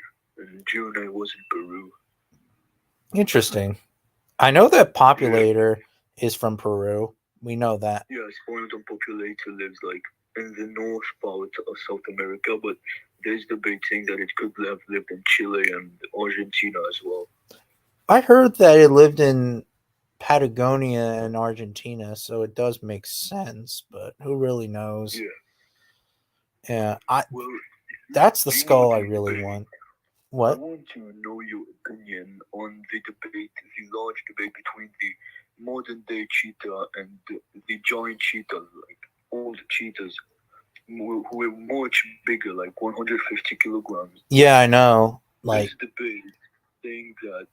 June, I was in Peru. Interesting. I know that Populator is from Peru. We know that. Yeah, Spinodon Populator lives like in the north part of South America, but there's debate saying that it could have lived in Chile and Argentina as well. I heard that it lived in Patagonia and Argentina, so it does make sense, but who really knows? Yeah, that's the skull I really want. What? I want to know your opinion on the large debate between the modern day cheetah and the giant cheetah, like old cheetahs, who are much bigger, like 150 kilograms. Yeah, I know. Like, there's debate saying that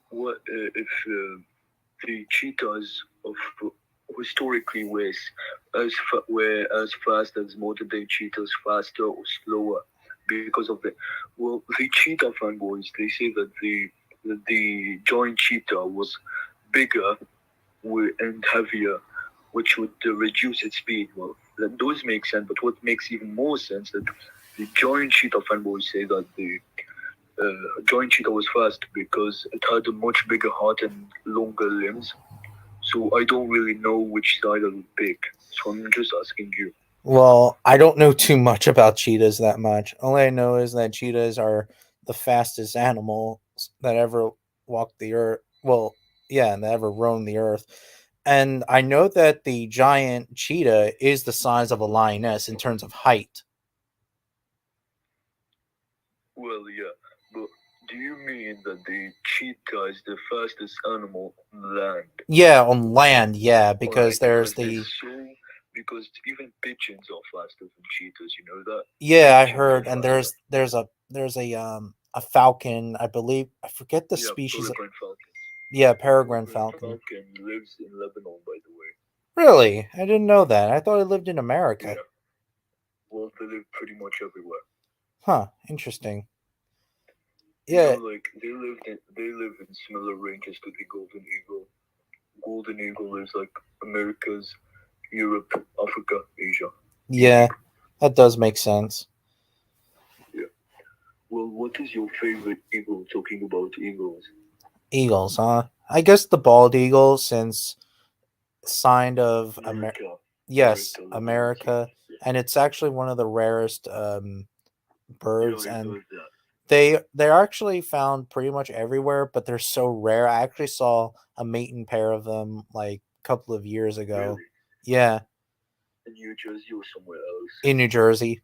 what if the cheetahs of historically were as fast as modern day cheetahs, faster or slower because of the cheetah fanboys. They say that the giant cheetah was bigger and heavier, which would reduce its speed. Well, that does make sense, but what makes even more sense that the giant cheetah fanboys say that the giant cheetah was fast because it had a much bigger heart and longer limbs. So I don't really know which side I would pick. So I'm just asking you. well, I don't know too much about cheetahs that much. All I know is that cheetahs are the fastest animals that ever walked the earth. Well, yeah, that ever roamed the earth. And I know that the giant cheetah is the size of a lioness in terms of height. Well, yeah, but do you mean that the cheetah is the fastest animal on land? Yeah, on land, yeah, because there's the because even pigeons are faster than cheetahs. You know that? yeah, I heard, and there's a falcon, I believe. I forget the species. Peregrine falcon. Yeah, peregrine falcon. Falcon lives in Lebanon, by the way. Really? I didn't know that. I thought it lived in America. Yeah. Well, they live pretty much everywhere. Huh, interesting. Yeah. You know, like they live in similar ranges to the golden eagle. Golden eagle lives like Americas, Europe, Africa, Asia. Yeah, that does make sense. Yeah. Well, what is your favorite eagle? Talking about eagles. Eagles, huh? I guess the bald eagle, since signed of America. Yes, America, America, yeah. and it's actually one of the rarest birds, Yeah, I and heard that. they're actually found pretty much everywhere, but they're so rare. I actually saw a mating pair of them like a couple of years ago. Really? Yeah, In New Jersey or somewhere else? in New Jersey.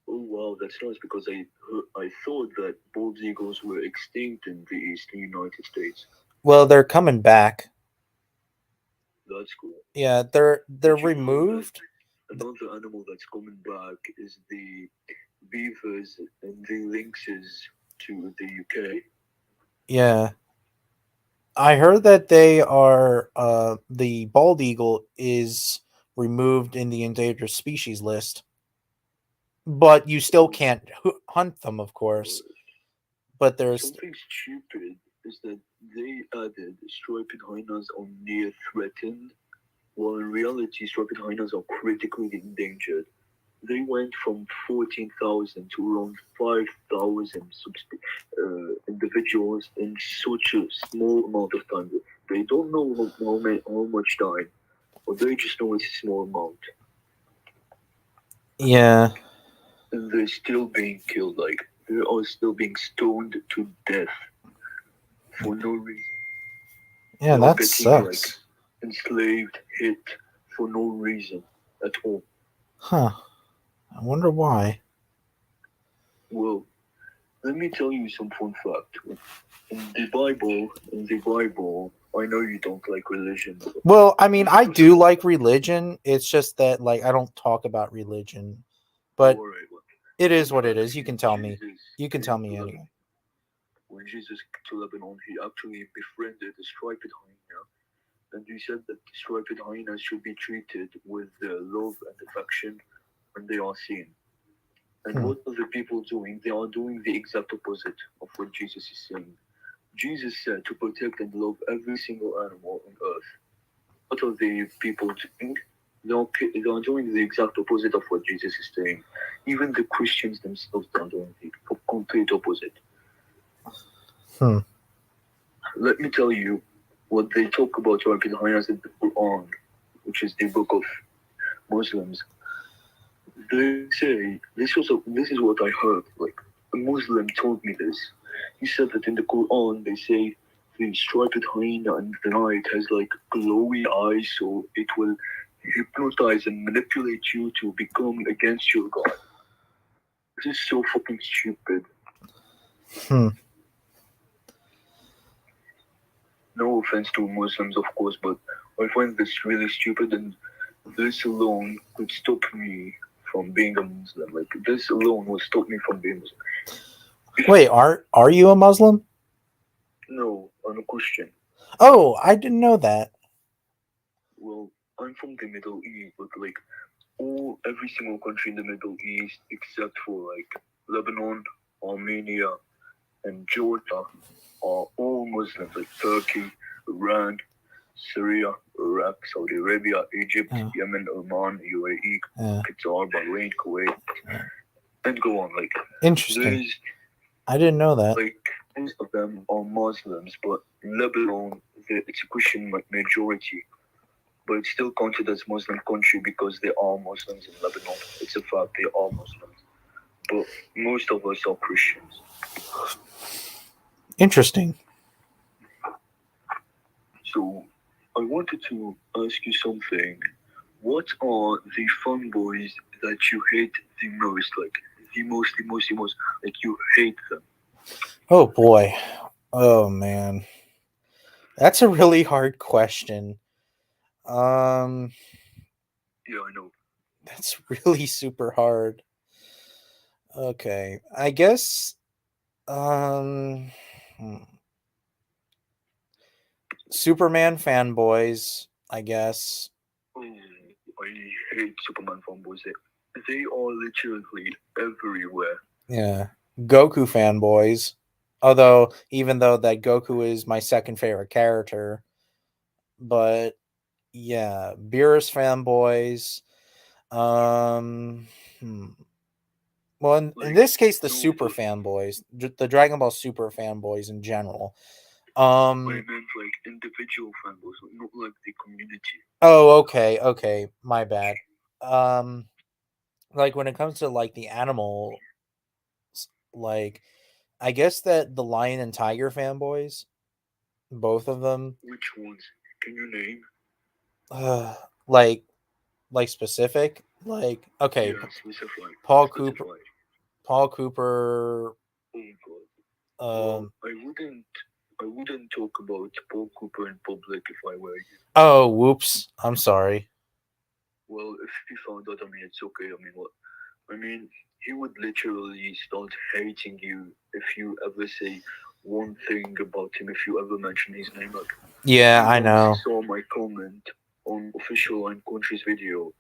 Oh wow, that's nice because I thought that bald eagles were extinct in the eastern United States. Well, they're coming back. That's cool. Yeah, they're Did you know that removed. another animal that's coming back is the beavers and the lynxes to the UK? Yeah. I heard that they are the bald eagle is removed in the endangered species list, but you still Oh, can't hunt them, of course. But there's something stupid is that they added striped hyenas on near threatened, while in reality striped hyenas are critically endangered. They went from 14,000 to around 5,000 individuals in such a small amount of time. They don't know how much time, or they just know it's a small amount. yeah, And they're still being killed, like, they are still being stoned to death for no reason. yeah, They are that getting, like, sucks. enslaved, hit for no reason at all. Huh. I wonder why. Well, let me tell you some fun fact. In the Bible, I know you don't like religion. Well, I mean, I do like religion. It's just that like I don't talk about religion. But Alright, well, it is fun what it fact, is. You can tell me. Jesus You can tell came to me Lebanon. anyway. When Jesus came to Lebanon, he actually befriended the striped hyena, and he said that the striped hyenas should be treated with love and affection when they are seen. And what are the people doing? They are doing the exact opposite of what Jesus is saying. Jesus said to protect and love every single animal on earth. What are the people doing? They are doing the exact opposite of what Jesus is saying. Even the Christians themselves are doing the complete opposite. Hmm. Let me tell you what they talk about Rabbi Hainas in the Quran, which is the book of Muslims. They say this is what I heard. Like a Muslim told me this. He said that in the Quran they say the striped hyena in the night has like glowy eyes, so it will hypnotize and manipulate you to become against your God. This is so fucking stupid. Hmm. No offense to Muslims, of course, but I find this really stupid, and this alone could stop me from being a Muslim. Like this alone will stop me from being Muslim. Wait, are you a Muslim? No, I'm a Christian. Oh, I didn't know that. Well, I'm from the Middle East, but like every single country in the Middle East except for like Lebanon, Armenia, and Georgia are all Muslims. Like Turkey, Iran, Syria, Iraq, Saudi Arabia, Egypt, Yemen, Oman, UAE, Qatar, Bahrain, Kuwait, and go on. Like Interesting. I didn't know that. Like most of them are Muslims, but Lebanon, it's a Christian majority, but it's still counted as Muslim country because there are Muslims in Lebanon. It's a fact, they are Muslims, but most of us are Christians. Interesting. So I wanted to ask you something. What are the fun boys that you hate the most? Like the most, like you hate them. Oh boy. Oh man. That's a really hard question. Yeah, I know. That's really super hard. Okay. I guess um Superman fanboys, I guess. Oh, I hate Superman fanboys. They are literally everywhere. Yeah. Goku fanboys. Although even though that Goku is my second favorite character, but yeah, Beerus fanboys. Hmm. Well, in Like, this case, the no, Super fanboys, the Dragon Ball Super fanboys in general. I meant like individual fanboys, not like the community. Oh, okay, my bad. Like when it comes to like the animal, like I guess that the lion and tiger fanboys, both of them, Which ones? Can you name? like specific, like okay, Yeah, specify. Paul Specify. Cooper, Paul Cooper. Oh God. Well, Um. I wouldn't talk about Paul Cooper in public if I were you. Oh, whoops! I'm sorry. Well, if he found out, I mean, it's okay. I mean, what? I mean, he would literally start hating you if you ever say one thing about him. If you ever mention his name, like Yeah, he I know. once saw my comment on official Line Country's video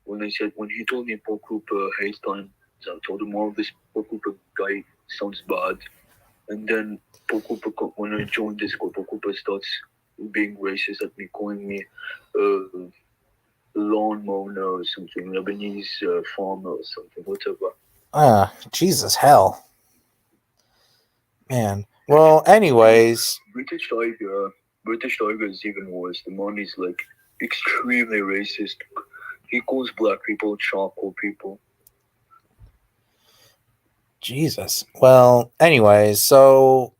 when he told me Paul Cooper hates time. I told him, "Oh, this Paul Cooper guy sounds bad." And then Paul Cooper, when I joined Discord, Paul Cooper starts being racist at me, calling me lawnmower or something, Lebanese farmer or something, whatever. Jesus hell, man. Well, anyways, British Tiger is even worse. The man is like extremely racist. He calls black people charcoal people. Jesus. Well, anyways, so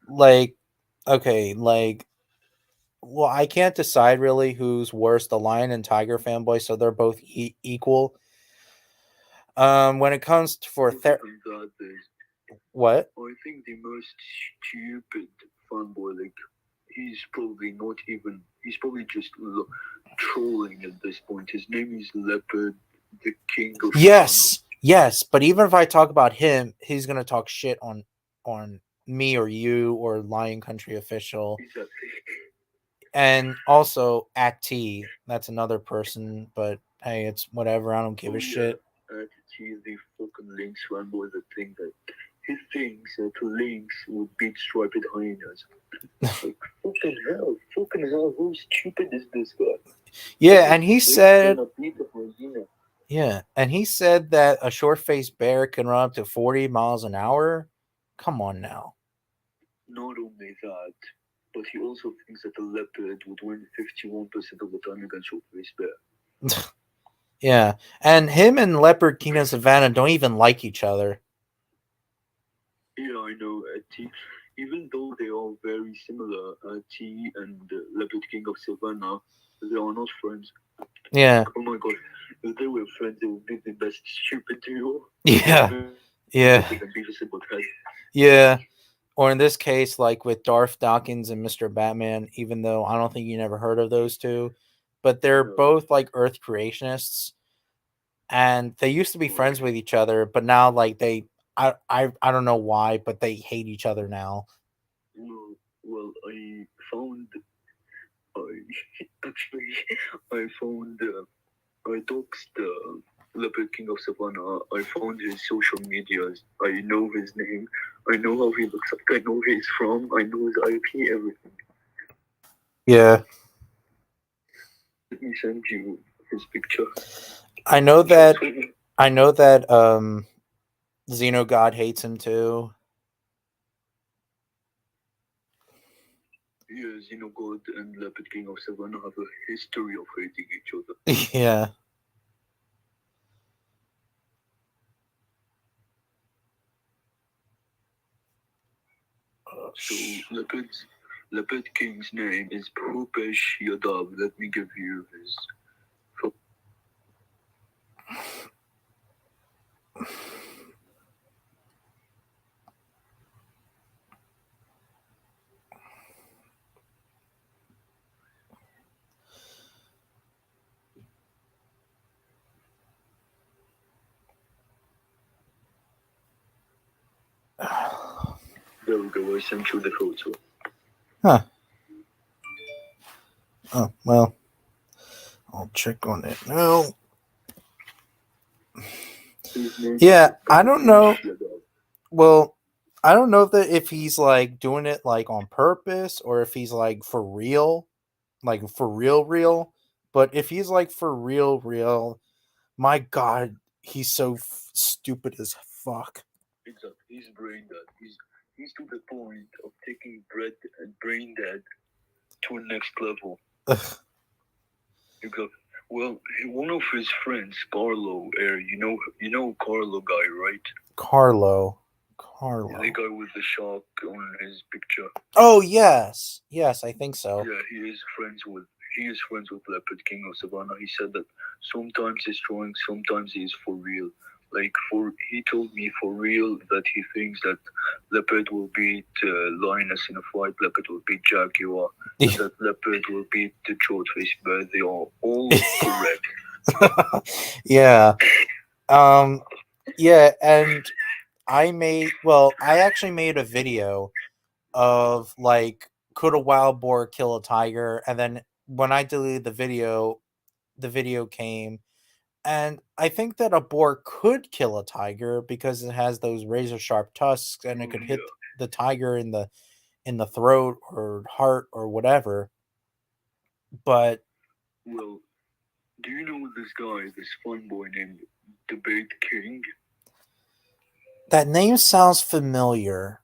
like, okay, like, well, I can't decide really who's worse, the lion and tiger fanboy. So they're both equal. When it comes to for what? I think the most stupid fanboy, like he's probably not even. He's probably just trolling at this point. His name is Leopard, the king of. Yes, but even if I talk about him, he's gonna talk shit on me or you or Lion Country Official. Exactly. And also at T, that's another person, but hey, it's whatever. I don't give a shit. At T, the fucking Lynx fanboy, the thing that he thinks that Lynx would beat striped hyenas. Like, fucking hell, how stupid is this guy? Yeah, and he said, yeah, and he said that a short-faced bear can run up to 40 miles an hour. Come on now. Not only that, but he also thinks that a leopard would win 51% of the time against short-faced bear. Yeah, and him and Leopard King of Savannah don't even like each other. Yeah, I know. T, even though they are very similar, T and Leopard King of Savannah, they are not friends. Yeah. Oh my god, if they were friends, they would be the best stupid duo. Yeah. Yeah. Yeah. Or in this case, like with Darth Dawkins and Mr. Batman, even though I don't think you never heard of those two, but they're both like Earth creationists, and they used to be friends with each other, but now like I don't know why, but they hate each other now. Well, I found I doxed Leopard King of Savannah. I found his social medias. I know his name. I know how he looks like. I know where he's from. I know his IP, everything. Yeah. Let me send you his picture. I know that Xenogod hates him too. Yeah, Xenogod and Leopard King of Savannah have a history of hating each other. Yeah. So Leopard King's name is Bhupesh Yadav. Let me give you his. There we go. I sent you the photo. Huh. Oh, well. I'll check on it now. Yeah, I don't know. Well, I don't know that if he's like doing it like on purpose or if he's like for real, like for real. But if he's like for real, my God, he's so stupid as fuck. Exactly. He's brain dead. He's to the point of taking Brain Dead to a next level. Well, one of his friends, Carlo, you know Carlo guy, right? Carlo. The guy with the shark on his picture. Oh yes, I think so. Yeah, he is friends with Leopard King of Savannah. He said that sometimes he's trolling, sometimes he's for real. He told me for real that he thinks that Leopard will beat Lioness in a fight. Leopard will beat Jaguar. And that Leopard will beat the Trollface Bear. They are all correct. Yeah. Yeah, and I actually made a video of like, could a wild boar kill a tiger? And then when I deleted the video came, and I think that a boar could kill a tiger because it has those razor sharp tusks and it could hit the tiger in the throat or heart or whatever. But well, do you know this guy, this fun boy named Debate King? That name sounds familiar.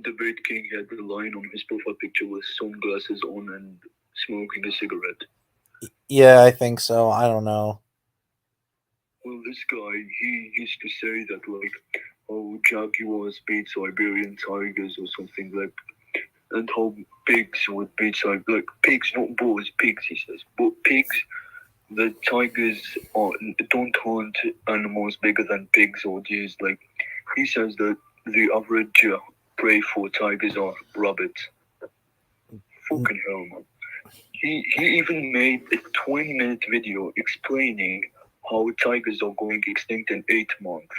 Debate King had the lion on his profile picture with sunglasses on and smoking a cigarette. Yeah, I think so. I don't know. Well, this guy, he used to say that, oh, jaguars beat Siberian tigers or something, and how pigs would beat pigs, not boars, pigs, he says. But pigs, the tigers don't hunt animals bigger than pigs or deers. He says that the average prey for tigers are rabbits. Fucking hell, man. He even made a 20-minute video explaining how tigers are going extinct in 8 months.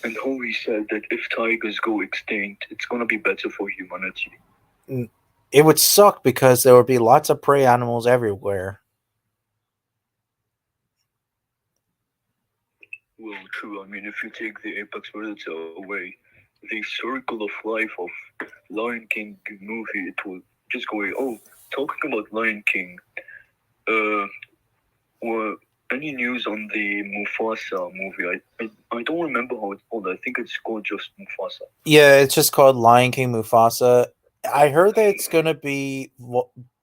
And how he said that if tigers go extinct, it's gonna be better for humanity. It would suck because there would be lots of prey animals everywhere. Well, true. I mean, if you take the apex predator away, the circle of life of Lion King movie, it will just go away. Oh, talking about Lion King, well, any news on the Mufasa movie? I don't remember how it's called. I think it's called just Mufasa. Yeah, it's just called Lion King Mufasa. I heard that it's gonna be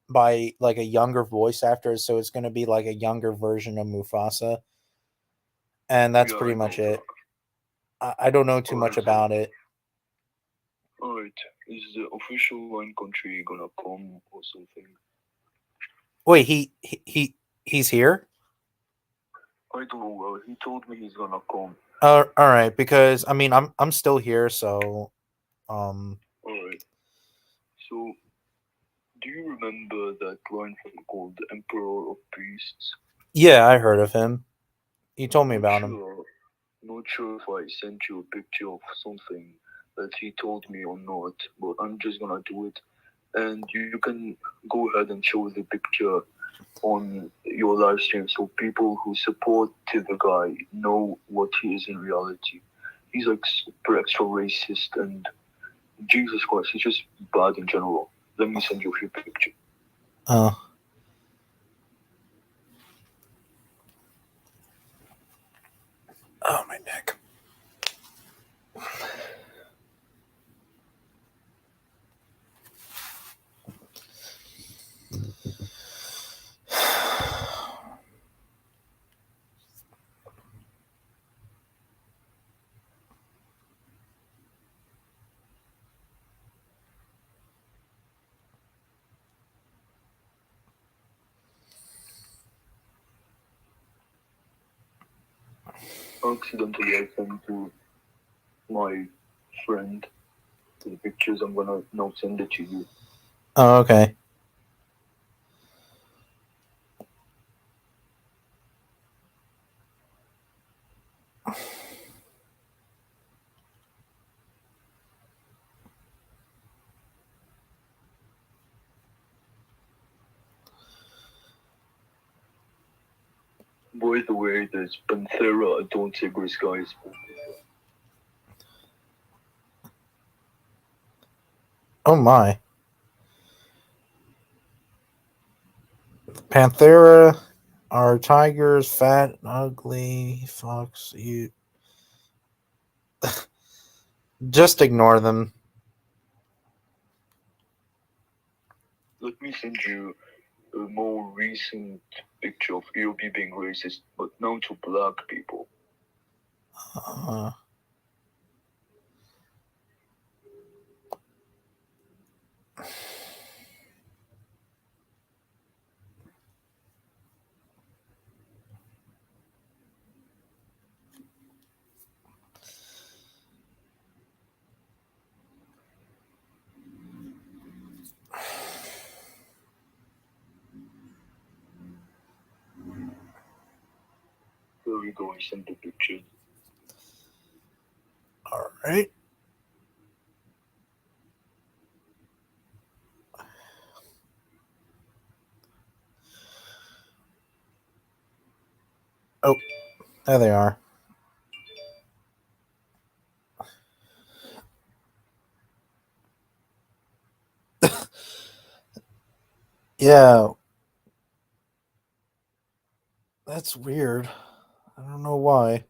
by like a younger voice actor, so it's gonna be like a younger version of Mufasa, and that's pretty much it. I don't know too much about it. Alright, is the official Lion Country gonna come or something? Wait, he's here? I don't know. He told me he's gonna come. All right, because I mean I'm still here, so All right. So, do you remember that lion film called Emperor of Beasts? Yeah, I heard of him. You told me about him. Not sure if I sent you a picture of something that he told me or not, but I'm just gonna do it, and you can go ahead and show the picture on your live stream so people who support the guy know what he is in reality. He's like super extra racist and Jesus Christ, he's just bad in general. Let me send you a few pictures. Oh, my neck. Accidentally, I sent to my friend the pictures. I'm gonna now send it to you. Oh, okay. By the way, there's Panthera odontigris, guys. Oh my. Panthera are tigers, fat, ugly, fox, you. Just ignore them. Let me send you a more recent picture of EOB being racist, but now to black people. Uh, Here we go, I sent the picture. all right. Oh, there they are. Yeah, that's weird. I don't know why.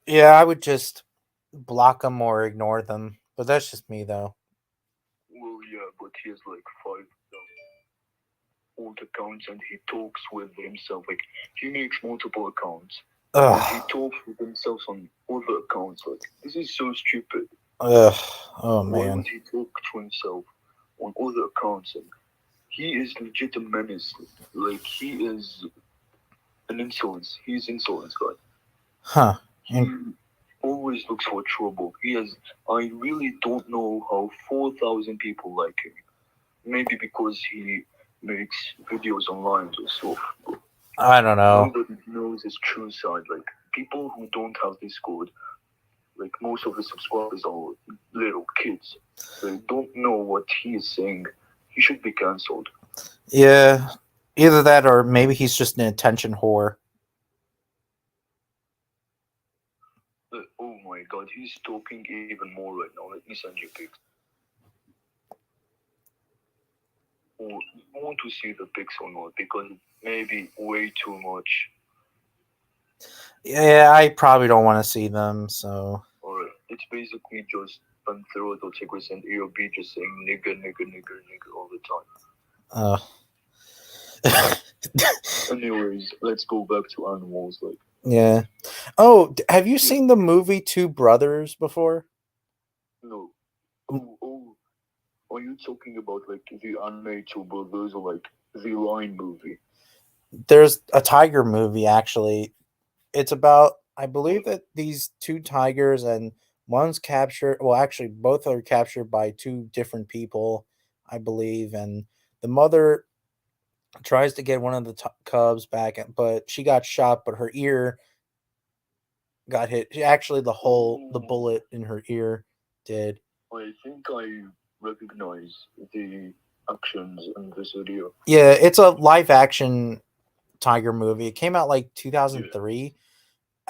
Yeah, I would just block them or ignore them. But that's just me, though. Well, yeah, but he has like 5 old accounts and he talks with himself. Like, he makes multiple accounts. And he Ugh. talks with himself on other accounts. Like, this is so stupid. Ugh. Oh, Why man. would he talk to himself on other accounts? And he is legit a menace. Like, he is an insolence. He's insolence, guy. Huh. He always looks for trouble. I really don't know how 4,000 people like him. Maybe because he makes videos online or stuff. I don't know. Nobody knows his true side. Like, people who don't have Discord, like, most of the subscribers are little kids. They don't know what he is saying. He should be cancelled. Yeah. Either that or maybe he's just an attention whore. Oh my god, he's talking even more right now. Let me send you pics. Or you want to see the pics or not? Because it may be way too much. Yeah, I probably don't want to see them, so. Alright, it's basically just Panthero, Tigris, and AOB just saying nigger, nigger, nigger, nigger all the time. Anyways, let's go back to animals. Like, yeah. Oh, have you seen the movie Two Brothers before? no. Oh, are you talking about like the anime Two Brothers or like the Line movie? There's a tiger movie, actually. It's about, I believe that these two tigers, and one's captured. Well, actually, both are captured by two different people, I believe. And the mother tries to get one of the cubs back, but she got shot, but her ear got hit. Actually, the bullet in her ear did. I think I recognize the actions in this video. Yeah, it's a live action tiger movie. It came out like 2003. Yeah.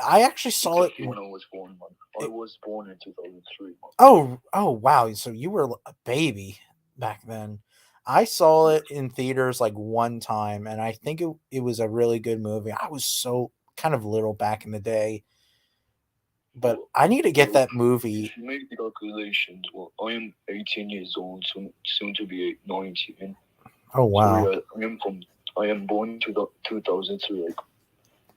I actually saw it when I was born, man. I was born in 2003. Oh, wow. So you were a baby back then. I saw it in theaters like one time, and I think it was a really good movie. I was so kind of little back in the day, but I need to get that movie. If you make the calculations, well, I am 18 years old, soon to be 19. Oh wow! So yeah, I am born to the 2003. Like,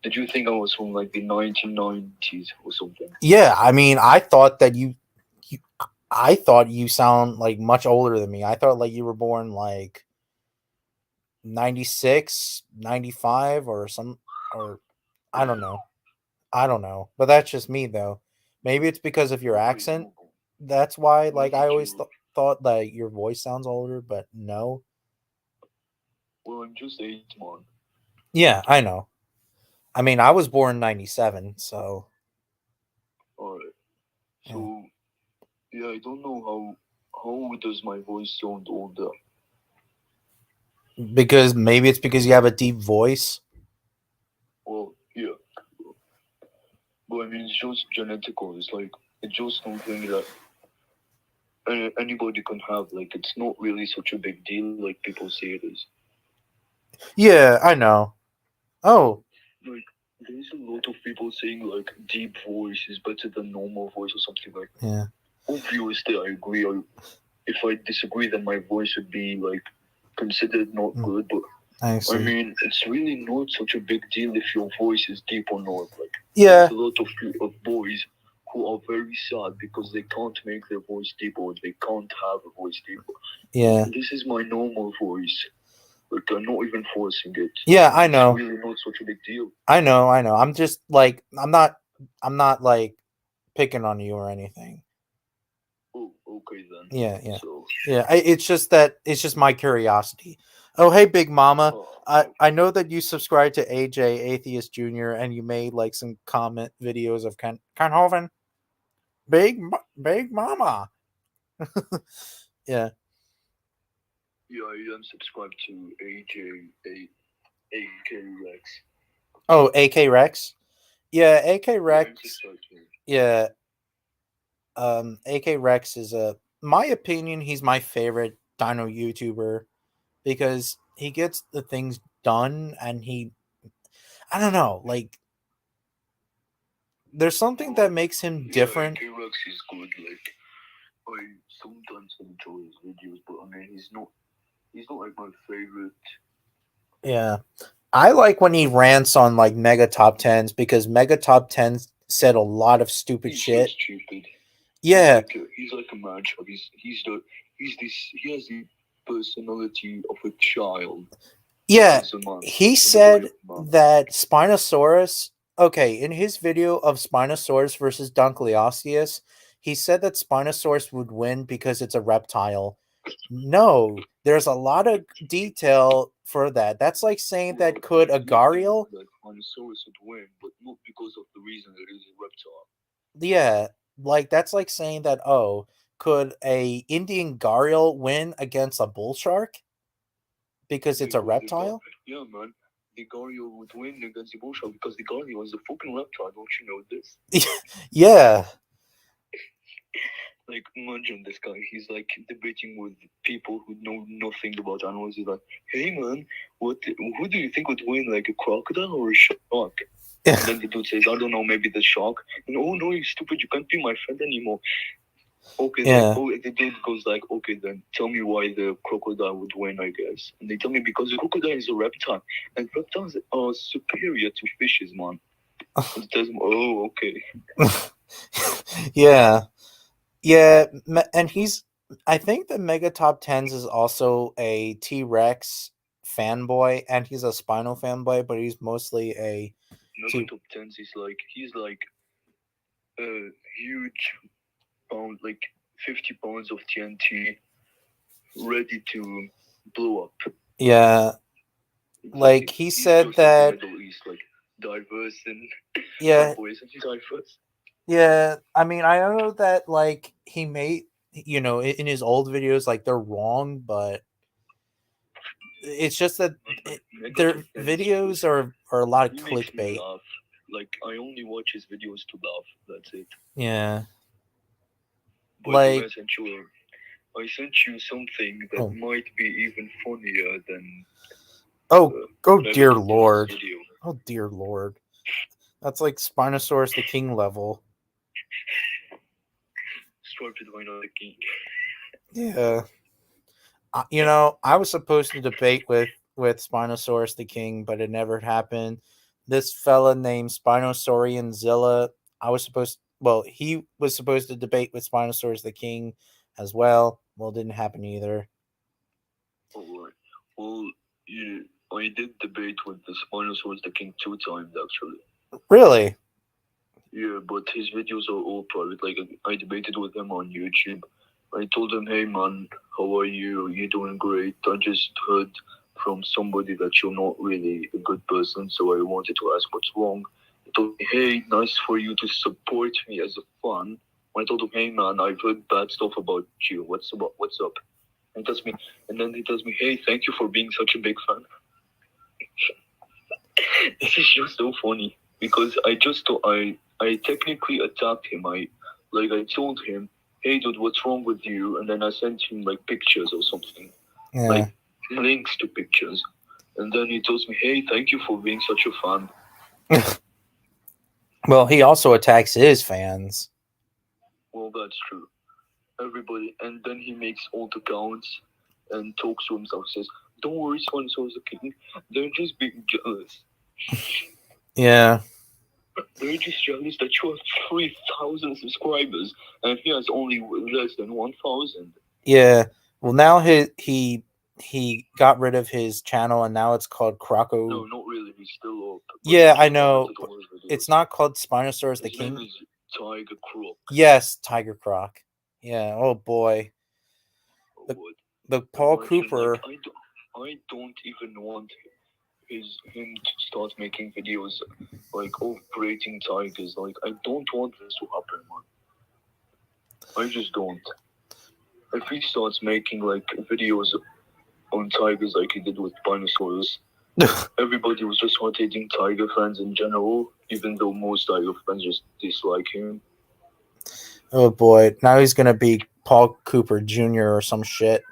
did you think I was from like the 1990s or something? Yeah, I mean, I thought that I thought you sound like much older than me. I thought like you were born like 96, 95 or I don't know. But that's just me though. Maybe it's because of your accent. That's why like I always thought that your voice sounds older, but no. Well, I'm just 8, man. Yeah, I know. I mean, I was born in 97, so. Alright. So, yeah, I don't know how does my voice sound older? Because maybe it's because you have a deep voice. Well, yeah. But I mean, it's just genetical. It's like, it's just something that anybody can have. Like, it's not really such a big deal like people say it is. Yeah, I know. Oh, Like, there's a lot of people saying like deep voice is better than normal voice or something like that. yeah. Obviously, I agree. If I disagree, then my voice would be like considered not good. But I see. I mean, it's really not such a big deal if your voice is deep or not. Like, Yeah. there's a lot of boys who are very sad because they can't make their voice deep or they can't have a voice deep. Yeah. This is my normal voice. Like, I'm not even forcing it. Yeah, I know. It's really not such a big deal. I know. I'm just like I'm not like picking on you or anything. Oh, okay then. Yeah. So, Yeah, it's just my curiosity. Oh, hey, Big Mama. I know that you subscribe to AJ Atheist Jr. and you made like some comment videos of Kanhoven. Big Mama. Yeah. yeah, I am subscribed to AK Rex. Oh, AK Rex. Yeah, AK Rex. Yeah. AK Rex is my opinion, he's my favorite dino YouTuber because he gets the things done and I don't know, like there's something that makes him different. AK Rex is good. Like, I sometimes enjoy his videos, but I mean, he's not like my favorite. Yeah. I like when he rants on like Mega Top 10s because Mega Top 10s said a lot of stupid shit. So stupid. Yeah. He's like a matchup. He has the personality of a child. Yeah. He said that Spinosaurus, okay, in his video of Spinosaurus versus Dunkleosteus, he said that Spinosaurus would win because it's a reptile. No, there's a lot of detail for that. That's like saying that could Agariel? That Spinosaurus would win, but not because of the reason that it is a reptile. Yeah, like that's like saying that could a Indian Gharial win against a bull shark because it's a reptile? Yeah, man. The Gharial would win against the bull shark because the Gharial is a fucking reptile. Don't you know this? Yeah. Like, imagine this guy. He's like debating with people who know nothing about animals. He's like, "Hey, man, who do you think would win, like a crocodile or a shark?" And then the dude says, "I don't know, maybe the shark." And oh no, you stupid! You can't be my friend anymore. Okay, yeah. Then, the dude goes like, "Okay, then tell me why the crocodile would win, I guess." And they tell me because the crocodile is a reptile, and reptiles are superior to fishes, man. And it tells him, "Oh, okay." Yeah. Yeah, and I think the Mega Top 10s is also a T-Rex fanboy, and he's a Spino fanboy, but he's mostly a Mega Top 10s is like, he's like a huge pound, like 50 pounds of TNT ready to blow up. Yeah. Like he said that the Middle East, like diverse and yeah, diverse. Yeah, I mean, I know that like he made, in his old videos, like they're wrong, but it's just that their videos are a lot of clickbait. Like, I only watch his videos to laugh. That's it. Yeah. But like, I sent you something that might be even funnier than. Oh dear Lord! Oh dear Lord! That's like Spinosaurus the King level. Striped Rhino the King. Yeah. I was supposed to debate with Spinosaurus the King, but it never happened. This fella named Spinosaurian Zilla, he was supposed to debate with Spinosaurus the King as well. Well, it didn't happen either. Alright. Well, yeah, I did debate with the Spinosaurus the King 2 times, actually. Really? Yeah, but his videos are all private. Like, I debated with him on YouTube. I told him, "Hey, man, how are you? You're doing great. I just heard from somebody that you're not really a good person, so I wanted to ask what's wrong." He told me, "Hey, nice for you to support me as a fan." I told him, "Hey, man, I've heard bad stuff about you. What's up?" And then he tells me, "Hey, thank you for being such a big fan." This is just so funny because I technically attacked him. I told him hey dude, what's wrong with you? And then I sent him like pictures or something, Yeah. like links to pictures. And then he tells me, hey, thank you for being such a fan. Well, he also attacks his fans. Well, that's true. Everybody, and then he makes alt accounts and talks to himself. Says, "Don't worry, so-and-so is a king. They're just being jealous. Yeah. They're just jealous that you have 3,000 subscribers and he has only less than 1,000." Yeah. Well, now he got rid of his channel and now it's called Croco. No, not really. He's still up. Yeah, I know. It's not called Spinosaurus the His King. name is Tiger Croc. Yes, Tiger Croc. Yeah. Oh boy. Oh, The Paul Imagine, Cooper. Like, I don't even want him to start making videos like of breeding tigers. Like, I don't want this to happen, man. I just don't. If he starts making like videos on tigers like he did with Spinosaurus, everybody was just not hating tiger fans in general, even though most tiger fans just dislike him. Oh boy. Now he's gonna be Paul Cooper Jr. or some shit.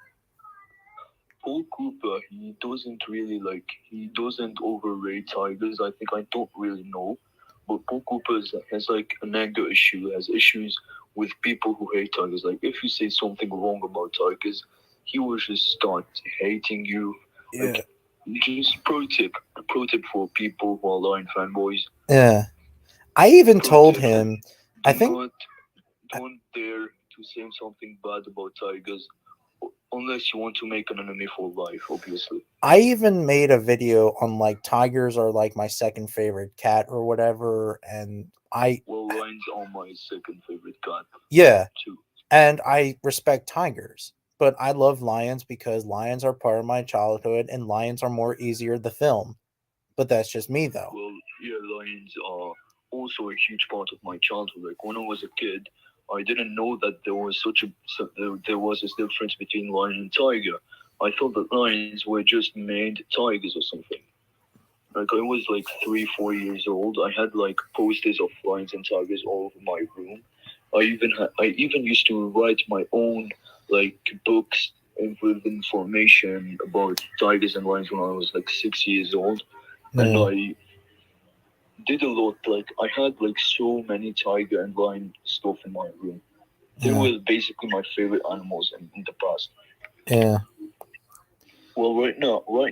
Paul Cooper, he doesn't overrate tigers. I think I don't really know. But Paul Cooper has like an anger issue, has issues with people who hate tigers. Like if you say something wrong about tigers, he will just start hating you. Yeah. Like, just pro tip for people who are lion fanboys. Yeah. I even told him, don't dare to say something bad about tigers unless you want to make an enemy for life, obviously. I even made a video on like tigers are like my second favorite cat or whatever, and lions are my second favorite cat. Yeah, too. And I respect tigers, but I love lions because lions are part of my childhood, and lions are more easier to film. But that's just me, though. Well, yeah, lions are also a huge part of my childhood. Like when I was a kid, I didn't know that there was this difference between lion and tiger. I thought that lions were just made tigers or something. Like I was like 3-4 years old. I had like posters of lions and tigers all over my room. I even used to write my own like books with information about tigers and lions when I was like 6 years old. And I did a lot. Like I had like so many tiger and lion stuff in my room. They were basically my favorite animals in the past. Yeah. Well, right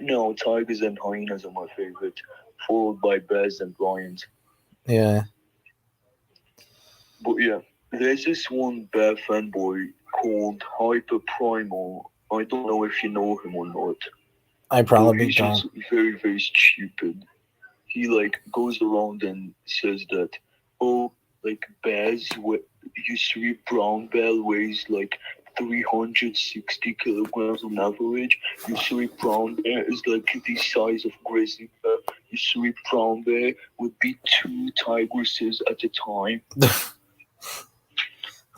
now, tigers and hyenas are my favorite, followed by bears and lions. Yeah. But yeah, there's this one bear fanboy called Hyper Primal. I don't know if you know him or not. I probably he's don't. Just very, very stupid. He like goes around and says that, oh, like bears, you brown bear weighs like 360 kilograms on average. You brown bear is like the size of grizzly bear. You brown bear would be 2 tigresses at a time. That's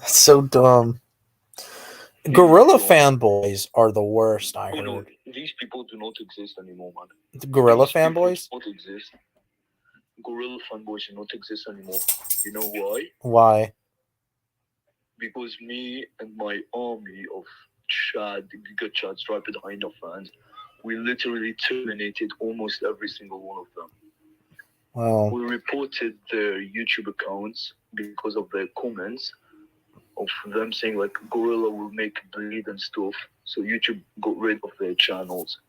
so dumb. Gorilla fanboys are the worst, I heard. No, these people do not exist anymore, man. The gorilla fanboys? Do not exist. Gorilla fanboys do not exist anymore. You know why? Why? Because me and my army of Giga Chad, Striped Hyena fans, we literally terminated almost every single one of them. Wow. We reported their YouTube accounts because of their comments of them saying like gorilla will make bleed and stuff. So YouTube got rid of their channels.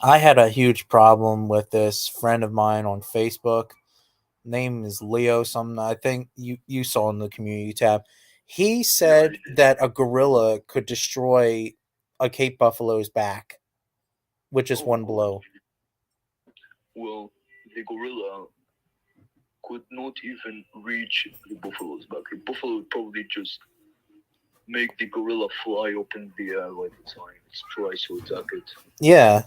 I had a huge problem with this friend of mine on Facebook. Name is Leo. I think you saw in the community tab. He said that a gorilla could destroy a Cape buffalo's back with just one blow. Well, the gorilla could not even reach the buffalo's back. The buffalo would probably just make the gorilla fly up in the air by the time it tries to attack it. Yeah.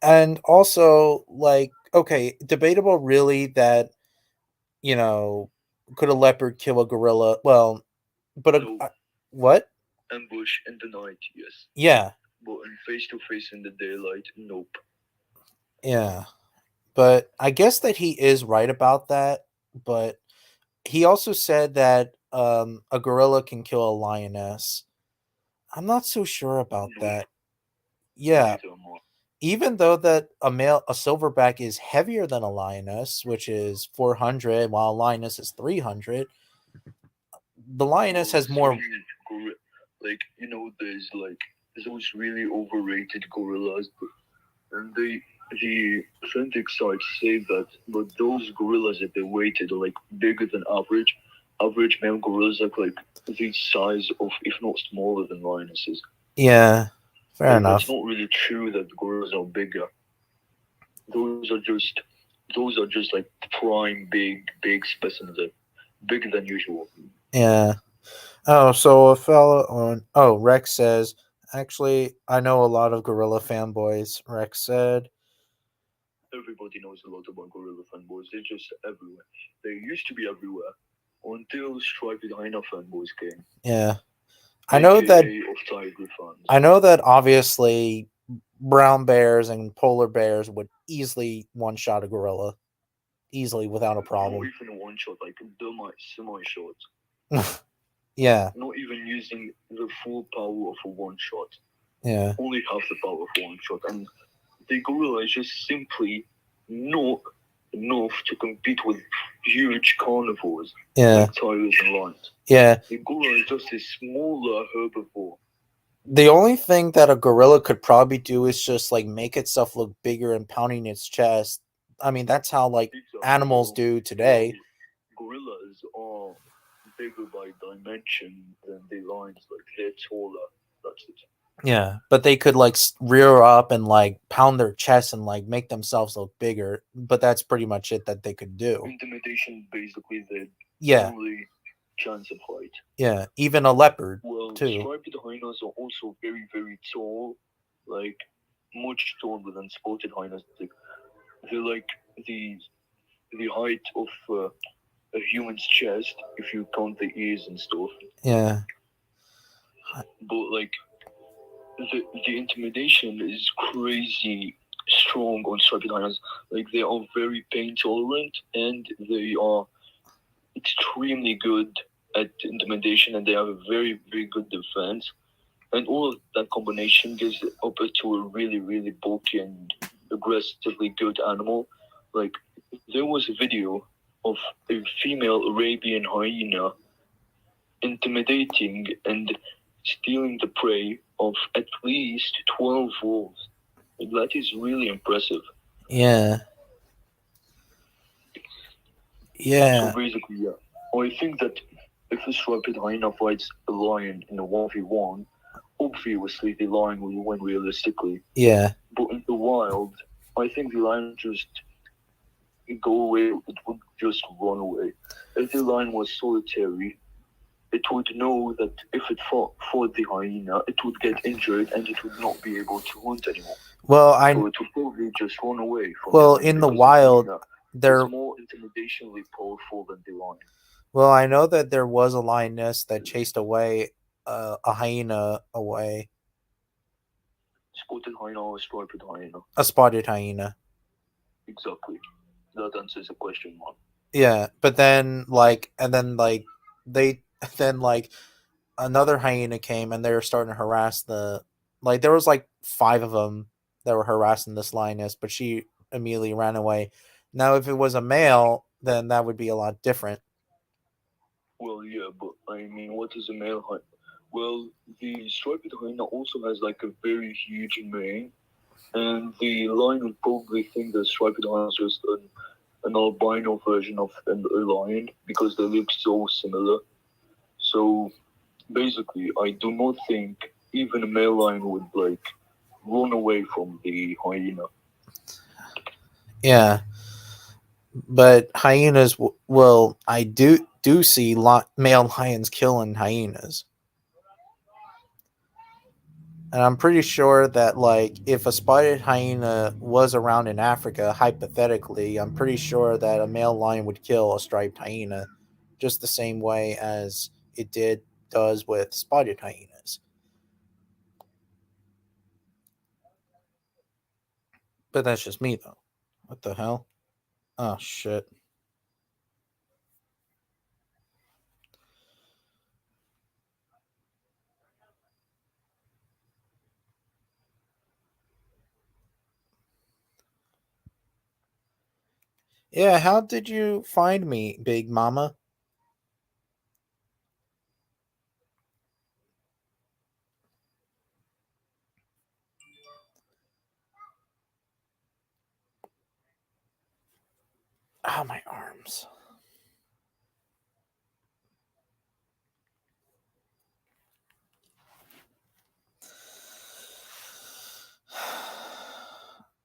And also, like, okay, debatable really that, you know, could a leopard kill a gorilla? Well, but what? Ambush in the night, yes. Yeah. But in face-to-face in the daylight, nope. Yeah. But I guess that he is right about that. But he also said that a gorilla can kill a lioness. I'm not so sure about that. Yeah, Neither am I. even though that a silverback is heavier than a lioness, which is 400, while a lioness is 300, the lioness has Well, more. like there's like those really overrated gorillas, and the authentic sites say that, but those gorillas that they weighted are like bigger than average. Average male gorillas are like the size of, if not smaller than lionesses. Yeah, fair Like, that's enough. not really true that gorillas are bigger. Those are just those are just like prime big specimens, like bigger than usual. Yeah. Oh, so a fella on. Oh, Rex says, actually, I know a lot of gorilla fanboys. Rex said, Everybody knows a lot about gorilla fanboys. They're just everywhere. They used to be everywhere until striped hyena fanboys came. yeah. I know that AKA of tiger fans. I know that obviously brown bears and polar bears would easily one shot a gorilla. Easily without a Not problem. even one shot, like semi shot. Yeah. Not even using the full power of a one shot. Yeah. Only half the power of one shot. And the gorilla is just simply not enough to compete with huge carnivores Yeah. like tigers and lions. Yeah. The gorilla is just a smaller herbivore. The only thing that a gorilla could probably do is just like make itself look bigger and pounding its chest. I mean, that's how like Exactly. animals do today. Well, gorillas are bigger by dimension than the lions. Like, they're taller. That's it. Yeah, but they could like rear up and like pound their chest and like make themselves look bigger. But that's pretty much it that they could do. Intimidation, basically, the Yeah. only chance of fight. Yeah, even a leopard Well, too. striped hyenas are also very tall, like much taller than spotted hyenas. They're like the the height of a human's chest if you count the ears and stuff. Yeah. But like the intimidation is crazy strong on striped hyenas. Like, they are very pain tolerant and they are extremely good at intimidation, and they have a very good defense. And all of that combination gives up to a really bulky and aggressively good animal. Like, there was a video of a female Arabian hyena intimidating and stealing the prey of at least 12 wolves. That is really impressive. Yeah. Yeah. So basically, yeah. I think that if a striped hyena fights a lion in a 1v1, obviously the lion will win realistically. Yeah. But in the wild, I think the lion just go away. It would just run away. If the lion was solitary, it would know that if it fought the hyena, it would get injured and it would not be able to hunt anymore. Well, So it would probably just run away from well, the hyena, in the because wild, hyena there. is more intimidationally powerful than the lion. Well, I know that there was a lioness that chased away a hyena away. Spotted hyena or striped hyena? A spotted hyena. Exactly. That answers the question, man. Yeah, but then like, and then like, they then like another hyena came and they were starting to harass the, like there was like 5 of them that were harassing this lioness, but she immediately ran away. Now, if it was a male, then that would be a lot different. Well, yeah, but I mean, what is a male hyena? Well, the striped hyena also has like a very huge mane, and the lion would probably think the striped hyena is just an albino version of a lion because they look so similar. So basically, I do not think even a male lion would like run away from the hyena. Yeah, but hyenas will. I do see male lions killing hyenas. And I'm pretty sure that, like, if a spotted hyena was around in Africa, hypothetically, I'm pretty sure that a male lion would kill a striped hyena just the same way as it does with spotted hyenas. But that's just me, though. What the hell? Oh, shit. Yeah, how did you find me, Big Mama? Oh, my arms.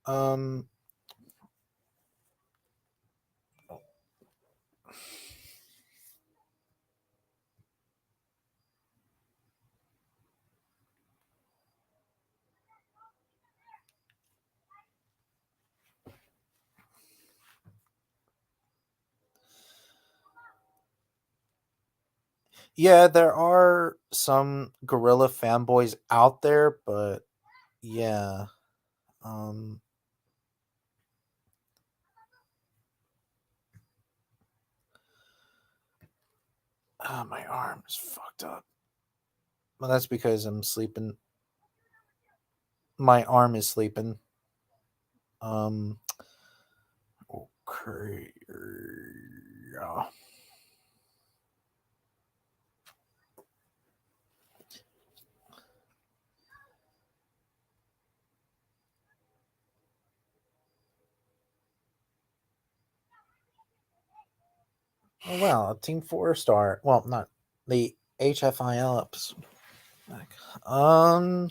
um yeah, there are some gorilla fanboys out there, but yeah. Um my arm is fucked up. Well, that's because I'm sleeping. My arm is sleeping. Um okay. Yeah. Oh well, a Team 4 star. Well, not the HFIL ups. Um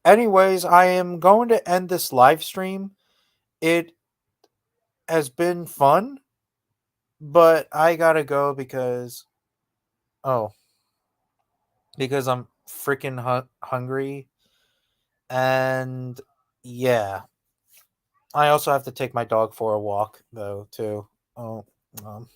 anyways, I am going to end this live stream. It has been fun, but I gotta go oh, because I'm freaking hungry. And yeah, I also have to take my dog for a walk though too. Oh, um,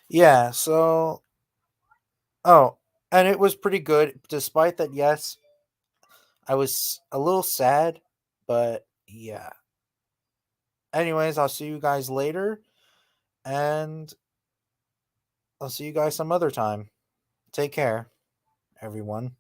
yeah. So oh, and it was pretty good, despite that. Yes, I was a little sad, but yeah. Anyways, I'll see you guys later, and I'll see you guys some other time. Take care, everyone.